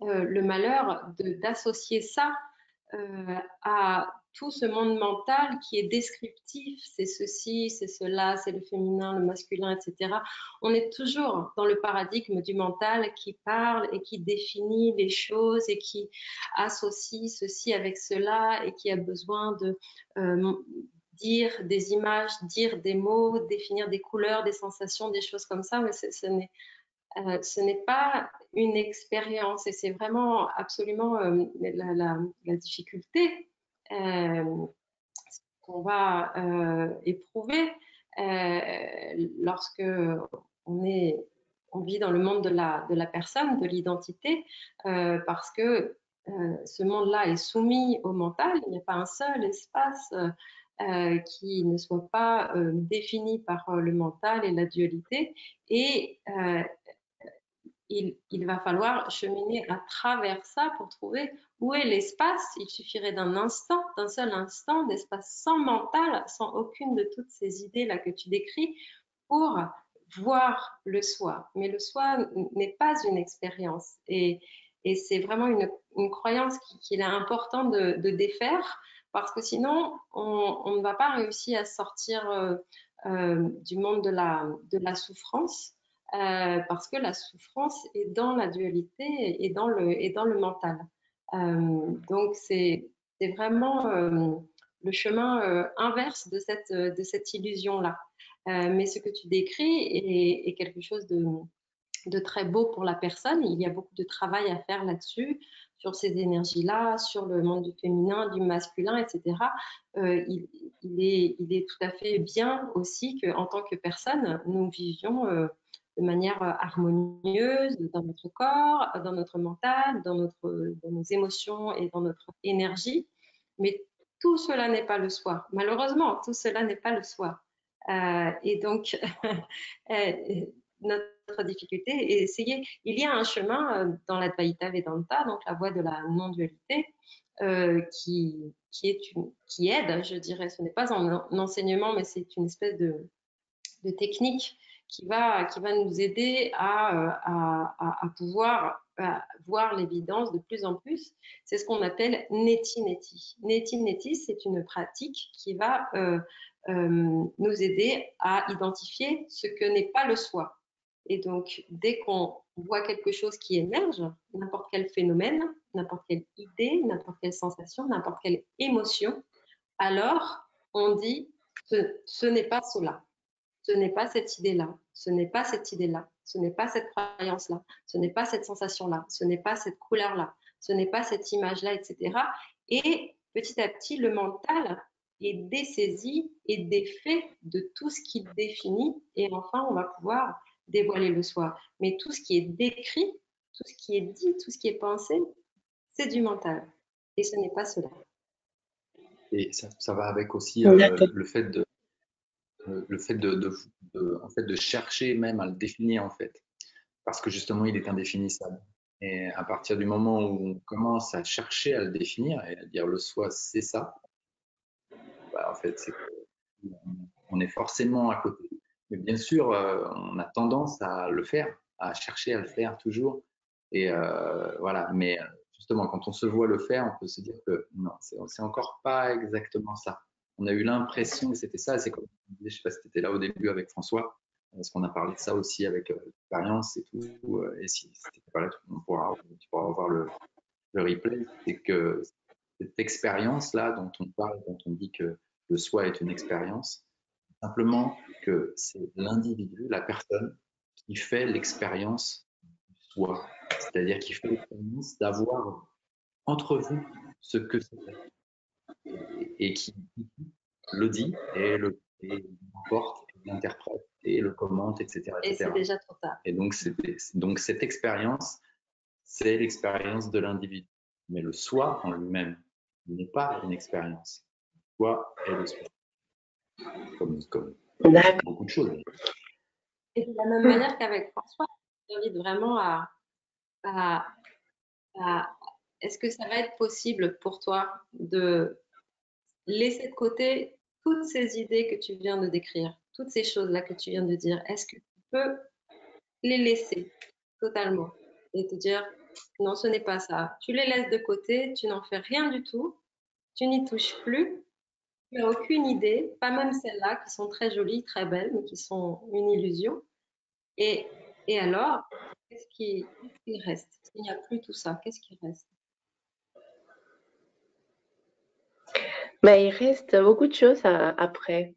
Speaker 4: le malheur d'associer ça à tout ce monde mental qui est descriptif, c'est ceci, c'est cela, c'est le féminin, le masculin, etc. On est toujours dans le paradigme du mental qui parle et qui définit les choses et qui associe ceci avec cela et qui a besoin de dire des images, dire des mots, définir des couleurs, des sensations, des choses comme ça, mais ce n'est pas une expérience et c'est vraiment absolument la difficulté qu'on va éprouver lorsque on vit dans le monde de la personne, de l'identité, parce que ce monde-là est soumis au mental. Il n'y a pas un seul espace qui ne soit pas défini par le mental et la dualité. Et il va falloir cheminer à travers ça pour trouver où est l'espace. Il suffirait d'un seul instant, d'espace sans mental, sans aucune de toutes ces idées-là que tu décris, pour voir le soi. Mais le soi n'est pas une expérience. Et c'est vraiment une croyance qu'il est important de défaire, parce que sinon, on ne va pas réussir à sortir du monde de la souffrance. Parce que la souffrance est dans la dualité et dans le mental. Donc, c'est vraiment le chemin inverse de cette illusion-là. Mais ce que tu décris est quelque chose de très beau pour la personne. Il y a beaucoup de travail à faire là-dessus, sur ces énergies-là, sur le monde du féminin, du masculin, etc. Il est tout à fait bien aussi qu'en tant que personne, nous vivions de manière harmonieuse dans notre corps, dans notre mental, dans nos émotions et dans notre énergie. Mais tout cela n'est pas le soi. Malheureusement, tout cela n'est pas le soi. Et donc, notre difficulté est essayer. Il y a un chemin dans l'Advaita Vedanta, donc la voie de la non-dualité, qui aide, je dirais. Ce n'est pas un enseignement, mais c'est une espèce de technique qui va nous aider à pouvoir voir l'évidence de plus en plus. C'est ce qu'on appelle neti-neti. Neti-neti, c'est une pratique qui va nous aider à identifier ce que n'est pas le soi. Et donc, dès qu'on voit quelque chose qui émerge, n'importe quel phénomène, n'importe quelle idée, n'importe quelle sensation, n'importe quelle émotion, alors on dit ce n'est pas cela. Ce n'est pas cette idée-là, ce n'est pas cette idée-là, ce n'est pas cette croyance-là, ce n'est pas cette sensation-là, ce n'est pas cette couleur-là, ce n'est pas cette image-là, etc. Et petit à petit, le mental est dessaisi et défait de tout ce qui définit, et enfin, on va pouvoir dévoiler le soi. Mais tout ce qui est décrit, tout ce qui est dit, tout ce qui est pensé, c'est du mental. Et ce n'est pas cela.
Speaker 3: Et ça va avec aussi le fait de en fait, de chercher même à le définir, en fait, parce que justement, il est indéfinissable. Et à partir du moment où on commence à chercher à le définir et à dire le soi, c'est ça, bah, en fait, c'est on est forcément à côté. Mais bien sûr, on a tendance à le faire, à chercher à le faire toujours. Et voilà. Mais justement, quand on se voit le faire, on peut se dire que non, c'est encore pas exactement ça. On a eu l'impression que c'était ça. C'est comme je ne sais pas si tu étais là au début avec François, parce qu'on a parlé de ça aussi avec l'expérience et tout. Et si tu n'étais pas là, tu pourras revoir le replay. C'est que cette expérience-là dont on parle, dont on dit que le soi est une expérience, simplement que c'est l'individu, la personne, qui fait l'expérience du soi. C'est-à-dire qui fait l'expérience d'avoir entrevu ce que c'est et qui le dit et l'emporte, l'interprète et le commente, etc.
Speaker 4: Et c'est déjà trop tard.
Speaker 3: Et donc cette expérience, c'est l'expérience de l'individu. Mais le soi en lui-même n'est pas une expérience. Le soi est le soi. Comme beaucoup de choses.
Speaker 4: Et de la même manière qu'avec François, j'invite vraiment est-ce que ça va être possible pour toi de laisser de côté toutes ces idées que tu viens de décrire, toutes ces choses-là que tu viens de dire? Est-ce que tu peux les laisser totalement et te dire non, ce n'est pas ça. Tu les laisses de côté, tu n'en fais rien du tout, tu n'y touches plus, tu n'as aucune idée, pas même celles-là qui sont très jolies, très belles, mais qui sont une illusion. Et alors, qu'est-ce qui reste? S'il n'y a plus tout ça, qu'est-ce qui reste?
Speaker 8: Mais il reste beaucoup de choses après.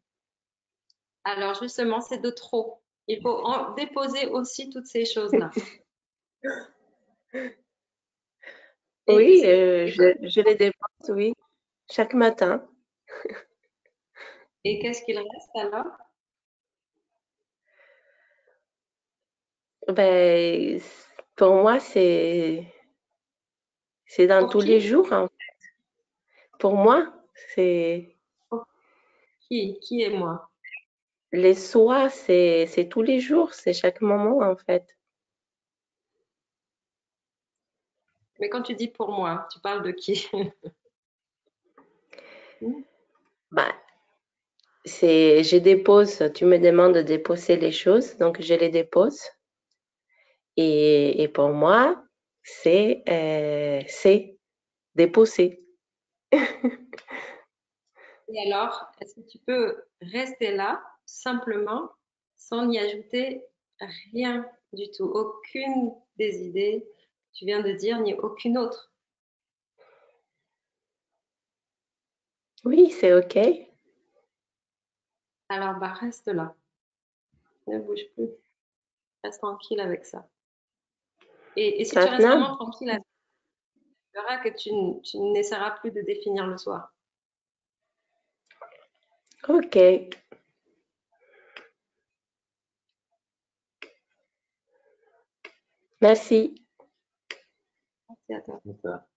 Speaker 4: Alors justement, c'est de trop. Il faut déposer aussi toutes ces choses-là.
Speaker 8: Oui, je les dépose, oui, chaque matin.
Speaker 4: Et qu'est-ce qu'il reste alors?
Speaker 8: Ben, pour moi, c'est dans
Speaker 4: Pour
Speaker 8: tous
Speaker 4: qui?
Speaker 8: les jours, en fait. Pour moi, c'est
Speaker 4: Qui est moi?
Speaker 8: les soins, c'est tous les jours, c'est chaque moment, en fait.
Speaker 4: Mais quand tu dis pour moi, tu parles de qui?
Speaker 8: Bah, je dépose, tu me demandes de déposer les choses, donc je les dépose. Et pour moi, c'est déposer.
Speaker 4: Et alors, est-ce que tu peux rester là, simplement, sans y ajouter rien du tout, aucune des idées que tu viens de dire, ni aucune autre?
Speaker 8: Oui, c'est OK.
Speaker 4: Alors, bah, reste là. Ne bouge plus. Reste tranquille avec ça. Et si tu restes
Speaker 8: Maintenant,
Speaker 4: vraiment tranquille avec ça, tu verras que tu n'essaieras plus de définir le soir.
Speaker 8: OK. Merci.
Speaker 4: Merci à toi.
Speaker 3: C'est ça.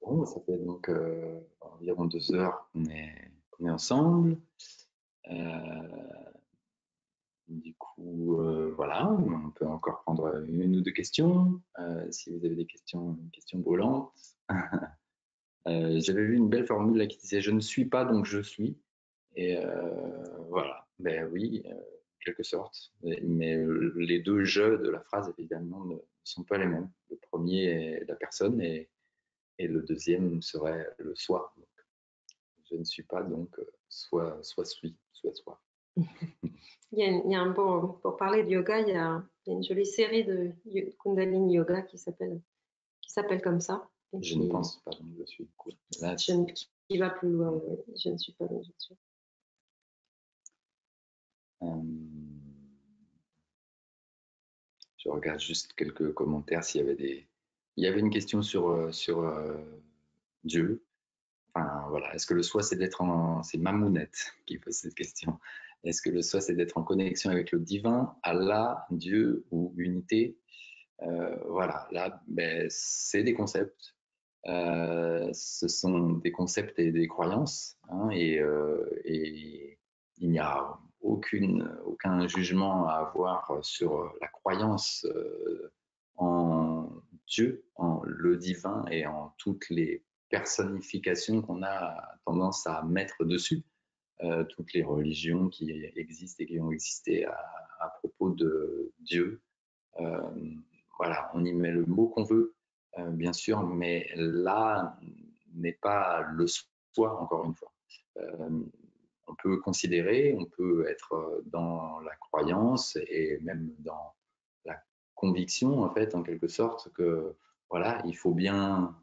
Speaker 3: Bon, ça fait donc environ 2 heures qu'on est ensemble. Du coup, voilà, on peut encore prendre une ou deux questions. Si vous avez des questions brûlantes. J'avais vu une belle formule là qui disait « Je ne suis pas, donc je suis ». Et voilà, ben oui, en quelque sorte. Mais les deux « je » de la phrase, évidemment, ne sont pas les mêmes. Le premier est la personne et le deuxième serait le soi. Donc, je ne suis pas, donc soit suis, soit soi.
Speaker 4: Il y a un bon, pour parler de yoga, il y a une jolie série de Kundalini Yoga qui s'appelle comme ça.
Speaker 3: Je ne pense pas, donc je suis. Là,
Speaker 4: qui va plus loin, je ne suis pas, donc je suis.
Speaker 3: Je regarde juste quelques commentaires s'il y avait des. Il y avait une question sur Dieu. Enfin, voilà. Est-ce que le soi, c'est d'être en. C'est Mamounette qui pose cette question. Est-ce que le soi, c'est d'être en connexion avec le divin, Allah, Dieu ou unité? Voilà. Là, ben, c'est des concepts. Ce sont des concepts et des croyances. Hein, et il n'y a aucun jugement à avoir sur la croyance en Dieu, en le divin et en toutes les personnifications qu'on a tendance à mettre dessus. Toutes les religions qui existent et qui ont existé à propos de Dieu. Voilà, on y met le mot qu'on veut, bien sûr, mais là n'est pas le soi, encore une fois. On peut considérer, on peut être dans la croyance et même dans la conviction, en fait, en quelque sorte, que voilà, il faut bien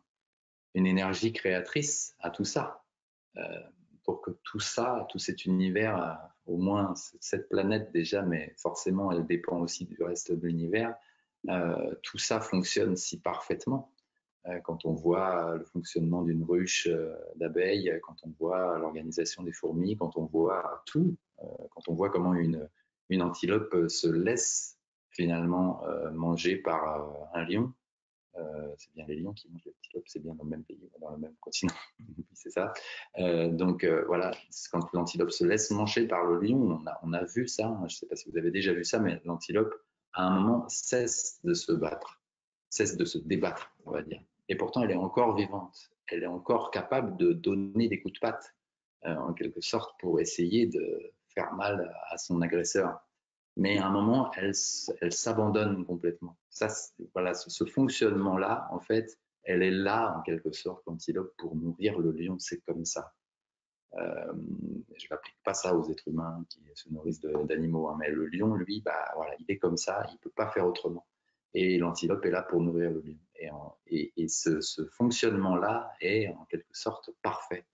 Speaker 3: une énergie créatrice à tout ça. Pour que tout ça, tout cet univers, au moins cette planète déjà, mais forcément elle dépend aussi du reste de l'univers, tout ça fonctionne si parfaitement. Quand on voit le fonctionnement d'une ruche d'abeilles, quand on voit l'organisation des fourmis, quand on voit tout, quand on voit comment une antilope se laisse finalement manger par un lion, c'est bien les lions qui mangent les antilopes, c'est bien dans le même pays, dans le même continent, c'est ça. Donc voilà, quand l'antilope se laisse manger par le lion, on a vu ça, je ne sais pas si vous avez déjà vu ça, mais l'antilope à un moment cesse de se battre, cesse de se débattre, on va dire. Et pourtant, elle est encore vivante, elle est encore capable de donner des coups de patte, en quelque sorte, pour essayer de faire mal à son agresseur. Mais à un moment, elle s'abandonne complètement. Ça, voilà, ce fonctionnement-là, en fait, elle est là, en quelque sorte, l'antilope, pour nourrir le lion, c'est comme ça. Je n'applique pas ça aux êtres humains qui se nourrissent d'animaux, hein, mais le lion, lui, bah, voilà, il est comme ça, il ne peut pas faire autrement. Et l'antilope est là pour nourrir le lion. Et ce fonctionnement-là est en quelque sorte parfait.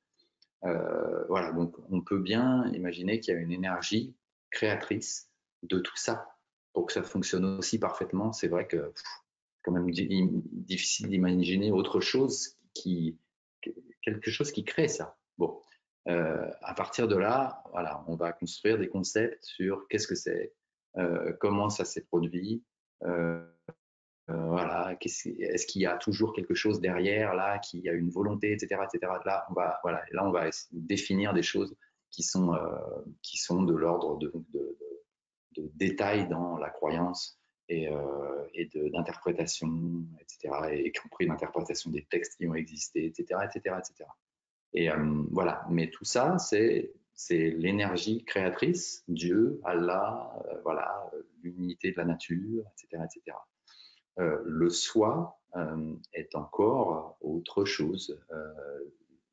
Speaker 3: Voilà, donc on peut bien imaginer qu'il y a une énergie créatrice de tout ça pour que ça fonctionne aussi parfaitement. C'est vrai que c'est quand même difficile d'imaginer autre chose quelque chose qui crée ça. Bon, à partir de là, voilà, on va construire des concepts sur qu'est-ce que c'est, comment ça s'est produit, voilà, est-ce qu'il y a toujours quelque chose derrière là, qui a une volonté, etc., etc. Là, on va définir des choses qui sont de l'ordre de détails dans la croyance et d'interprétation, etc., et y compris l'interprétation des textes qui ont existé, etc., etc., etc. Et voilà, mais tout ça, c'est l'énergie créatrice, Dieu, Allah, voilà, l'unité de la nature, etc., etc. Le soi est encore autre chose.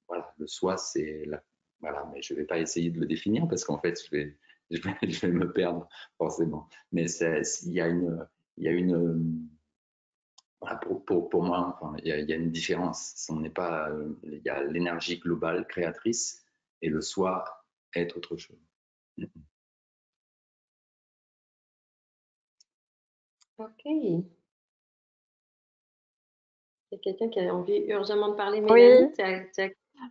Speaker 3: Voilà, le soi, c'est la... Voilà, mais je ne vais pas essayer de le définir parce qu'en fait, je vais me perdre forcément. Mais il y a une voilà, pour moi, enfin, il y a une différence. On n'est pas, il y a l'énergie globale créatrice et le soi est autre chose.
Speaker 4: Ok. Il y a quelqu'un qui a envie urgemment de parler,
Speaker 9: Oui,
Speaker 4: Mélanie.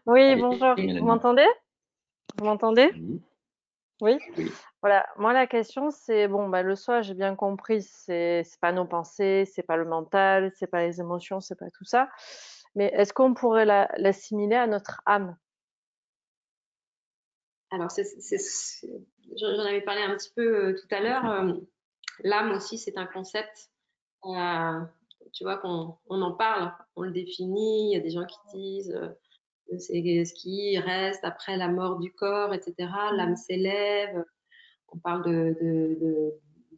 Speaker 9: oui,
Speaker 3: Allez,
Speaker 9: bonjour.
Speaker 3: Mélanie.
Speaker 9: Vous m'entendez? Vous m'entendez?
Speaker 3: Oui.
Speaker 9: Oui.
Speaker 3: Oui.
Speaker 9: Voilà. Moi, la question, c'est bon, bah, le soi, j'ai bien compris, c'est pas nos pensées, c'est pas le mental, c'est pas les émotions, c'est pas tout ça. Mais est-ce qu'on pourrait l'assimiler à notre âme?
Speaker 4: Alors, j'en avais parlé un petit peu tout à l'heure. L'âme aussi, c'est un concept. Tu vois qu'on en parle, on le définit. Il y a des gens qui disent c'est ce qui reste après la mort du corps, etc. L'âme s'élève. On parle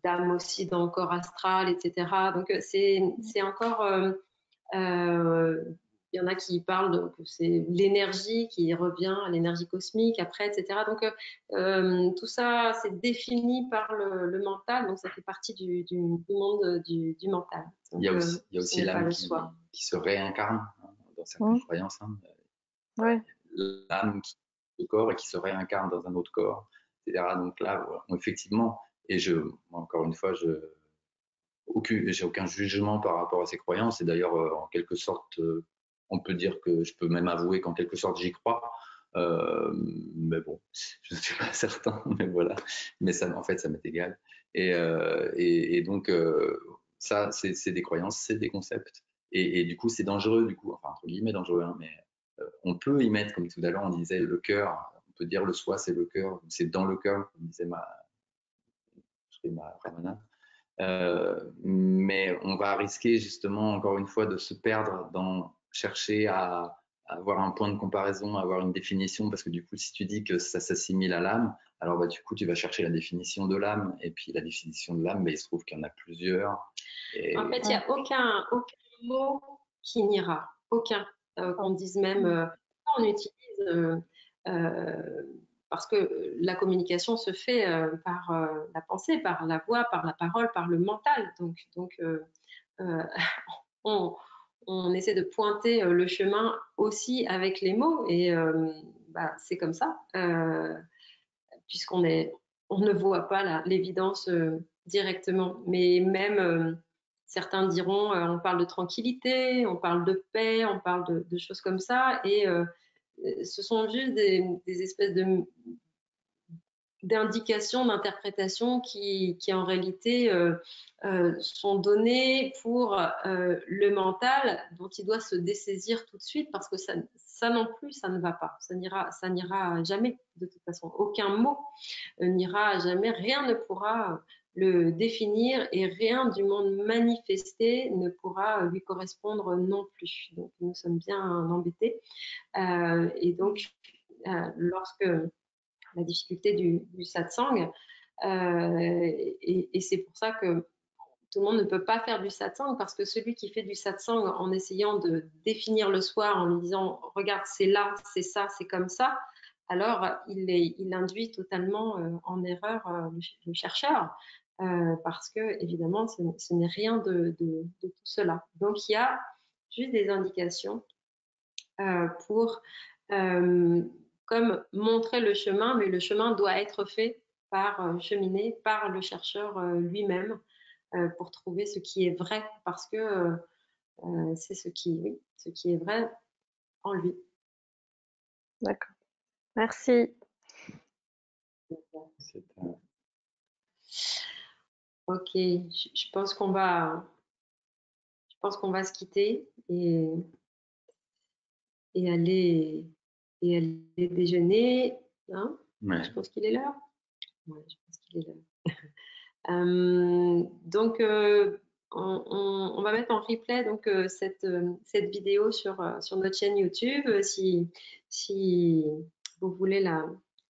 Speaker 4: d'âme aussi dans le corps astral, etc. Donc c'est encore il y en a qui parlent donc c'est l'énergie qui revient à l'énergie cosmique après, etc. Donc tout ça c'est défini par le mental, donc ça fait partie du monde du mental. Donc,
Speaker 3: il y a aussi l'âme qui se réincarne dans certaines croyances.
Speaker 9: Ouais.
Speaker 3: L'âme qui est le corps et qui se réincarne dans un autre corps, etc. Donc là, voilà, effectivement, et encore une fois, j'ai aucun jugement par rapport à ces croyances. Et d'ailleurs, en quelque sorte, on peut dire que je peux même avouer qu'en quelque sorte, j'y crois. Mais bon, je ne suis pas certain, mais voilà. Mais ça, en fait, ça m'est égal. Et donc, ça, c'est des croyances, c'est des concepts. Et du coup, c'est dangereux, du coup, enfin, entre guillemets, dangereux, hein, mais on peut y mettre, comme tout à l'heure, on disait le cœur. On peut dire le soi, c'est le cœur, c'est dans le cœur, comme disait ma Ramona. Mais on va risquer justement, encore une fois, de se perdre dans chercher à avoir un point de comparaison, à avoir une définition, parce que du coup, si tu dis que ça s'assimile à l'âme, alors bah, du coup, tu vas chercher la définition de l'âme, et puis la définition de l'âme, bah, il se trouve qu'il y en a plusieurs. Et...
Speaker 4: En fait, il n'y a aucun mot qui n'ira, aucun. Qu'on dise même, on utilise parce que la communication se fait par la pensée, par la voix, par la parole, par le mental. Donc on essaie de pointer le chemin aussi avec les mots et bah, c'est comme ça, puisqu'on ne voit pas l'évidence directement. Mais même certains diront, on parle de tranquillité, on parle de paix, on parle de choses comme ça, et ce sont juste des espèces d'indications, d'interprétations qui en réalité sont données pour le mental dont il doit se dessaisir tout de suite parce que ça non plus, ça ne va pas. Ça n'ira jamais de toute façon. Aucun mot n'ira jamais, rien ne pourra le définir et rien du monde manifesté ne pourra lui correspondre non plus. Donc nous sommes bien embêtés. Et donc, lorsque la difficulté du satsang. Et c'est pour ça que tout le monde ne peut pas faire du satsang parce que celui qui fait du satsang en essayant de définir le soi, en lui disant regarde, c'est là, c'est ça, c'est comme ça, alors il induit totalement en erreur le chercheur parce que évidemment ce n'est rien de tout cela. Donc il y a juste des indications pour comme montrer le chemin, mais le chemin doit être fait cheminé par le chercheur lui-même pour trouver ce qui est vrai, parce que c'est ce qui est vrai en lui.
Speaker 9: D'accord. Merci.
Speaker 4: Ok, je pense qu'on va se quitter et aller déjeuner. Hein.
Speaker 3: Ouais.
Speaker 4: Je pense qu'il est l'heure. Ouais, je pense qu'il est l'heure. Donc, on va mettre en replay donc, cette vidéo sur notre chaîne YouTube. Si vous voulez la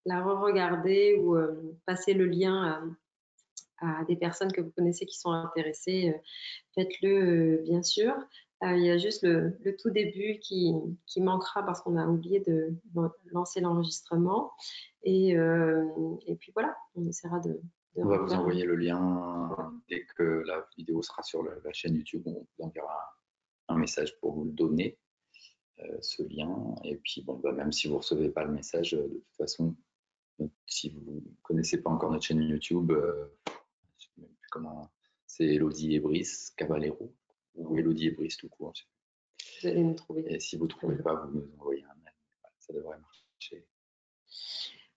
Speaker 4: re-regarder ou passer le lien à des personnes que vous connaissez qui sont intéressées, faites-le bien sûr. Il y a juste le tout début qui manquera parce qu'on a oublié de lancer l'enregistrement. Et puis voilà, on essaiera de
Speaker 3: On va vous
Speaker 4: refaire
Speaker 3: envoyer le lien dès que la vidéo sera sur la chaîne YouTube. On vous enverra un message pour vous le donner, ce lien. Et puis, bon, bah, même si vous ne recevez pas le message, de toute façon, si vous ne connaissez pas encore notre chaîne YouTube, je sais même plus comment, c'est Elodie et Brice Caballero ou Elodie et Brice tout court.
Speaker 4: Vous allez nous trouver.
Speaker 3: Et si vous ne trouvez pas, vous nous envoyez un mail. Voilà, ça devrait marcher.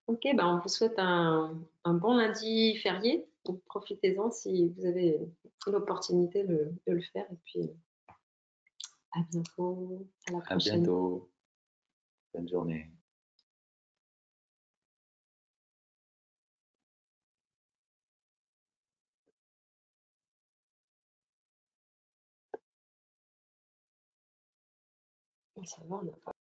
Speaker 4: Ok, bah on vous souhaite un bon lundi férié. Donc profitez-en si vous avez l'opportunité de le faire. Et puis à bientôt, à la
Speaker 3: À
Speaker 4: prochaine.
Speaker 3: bientôt. Bonne journée.
Speaker 4: Ça va, on n'a pas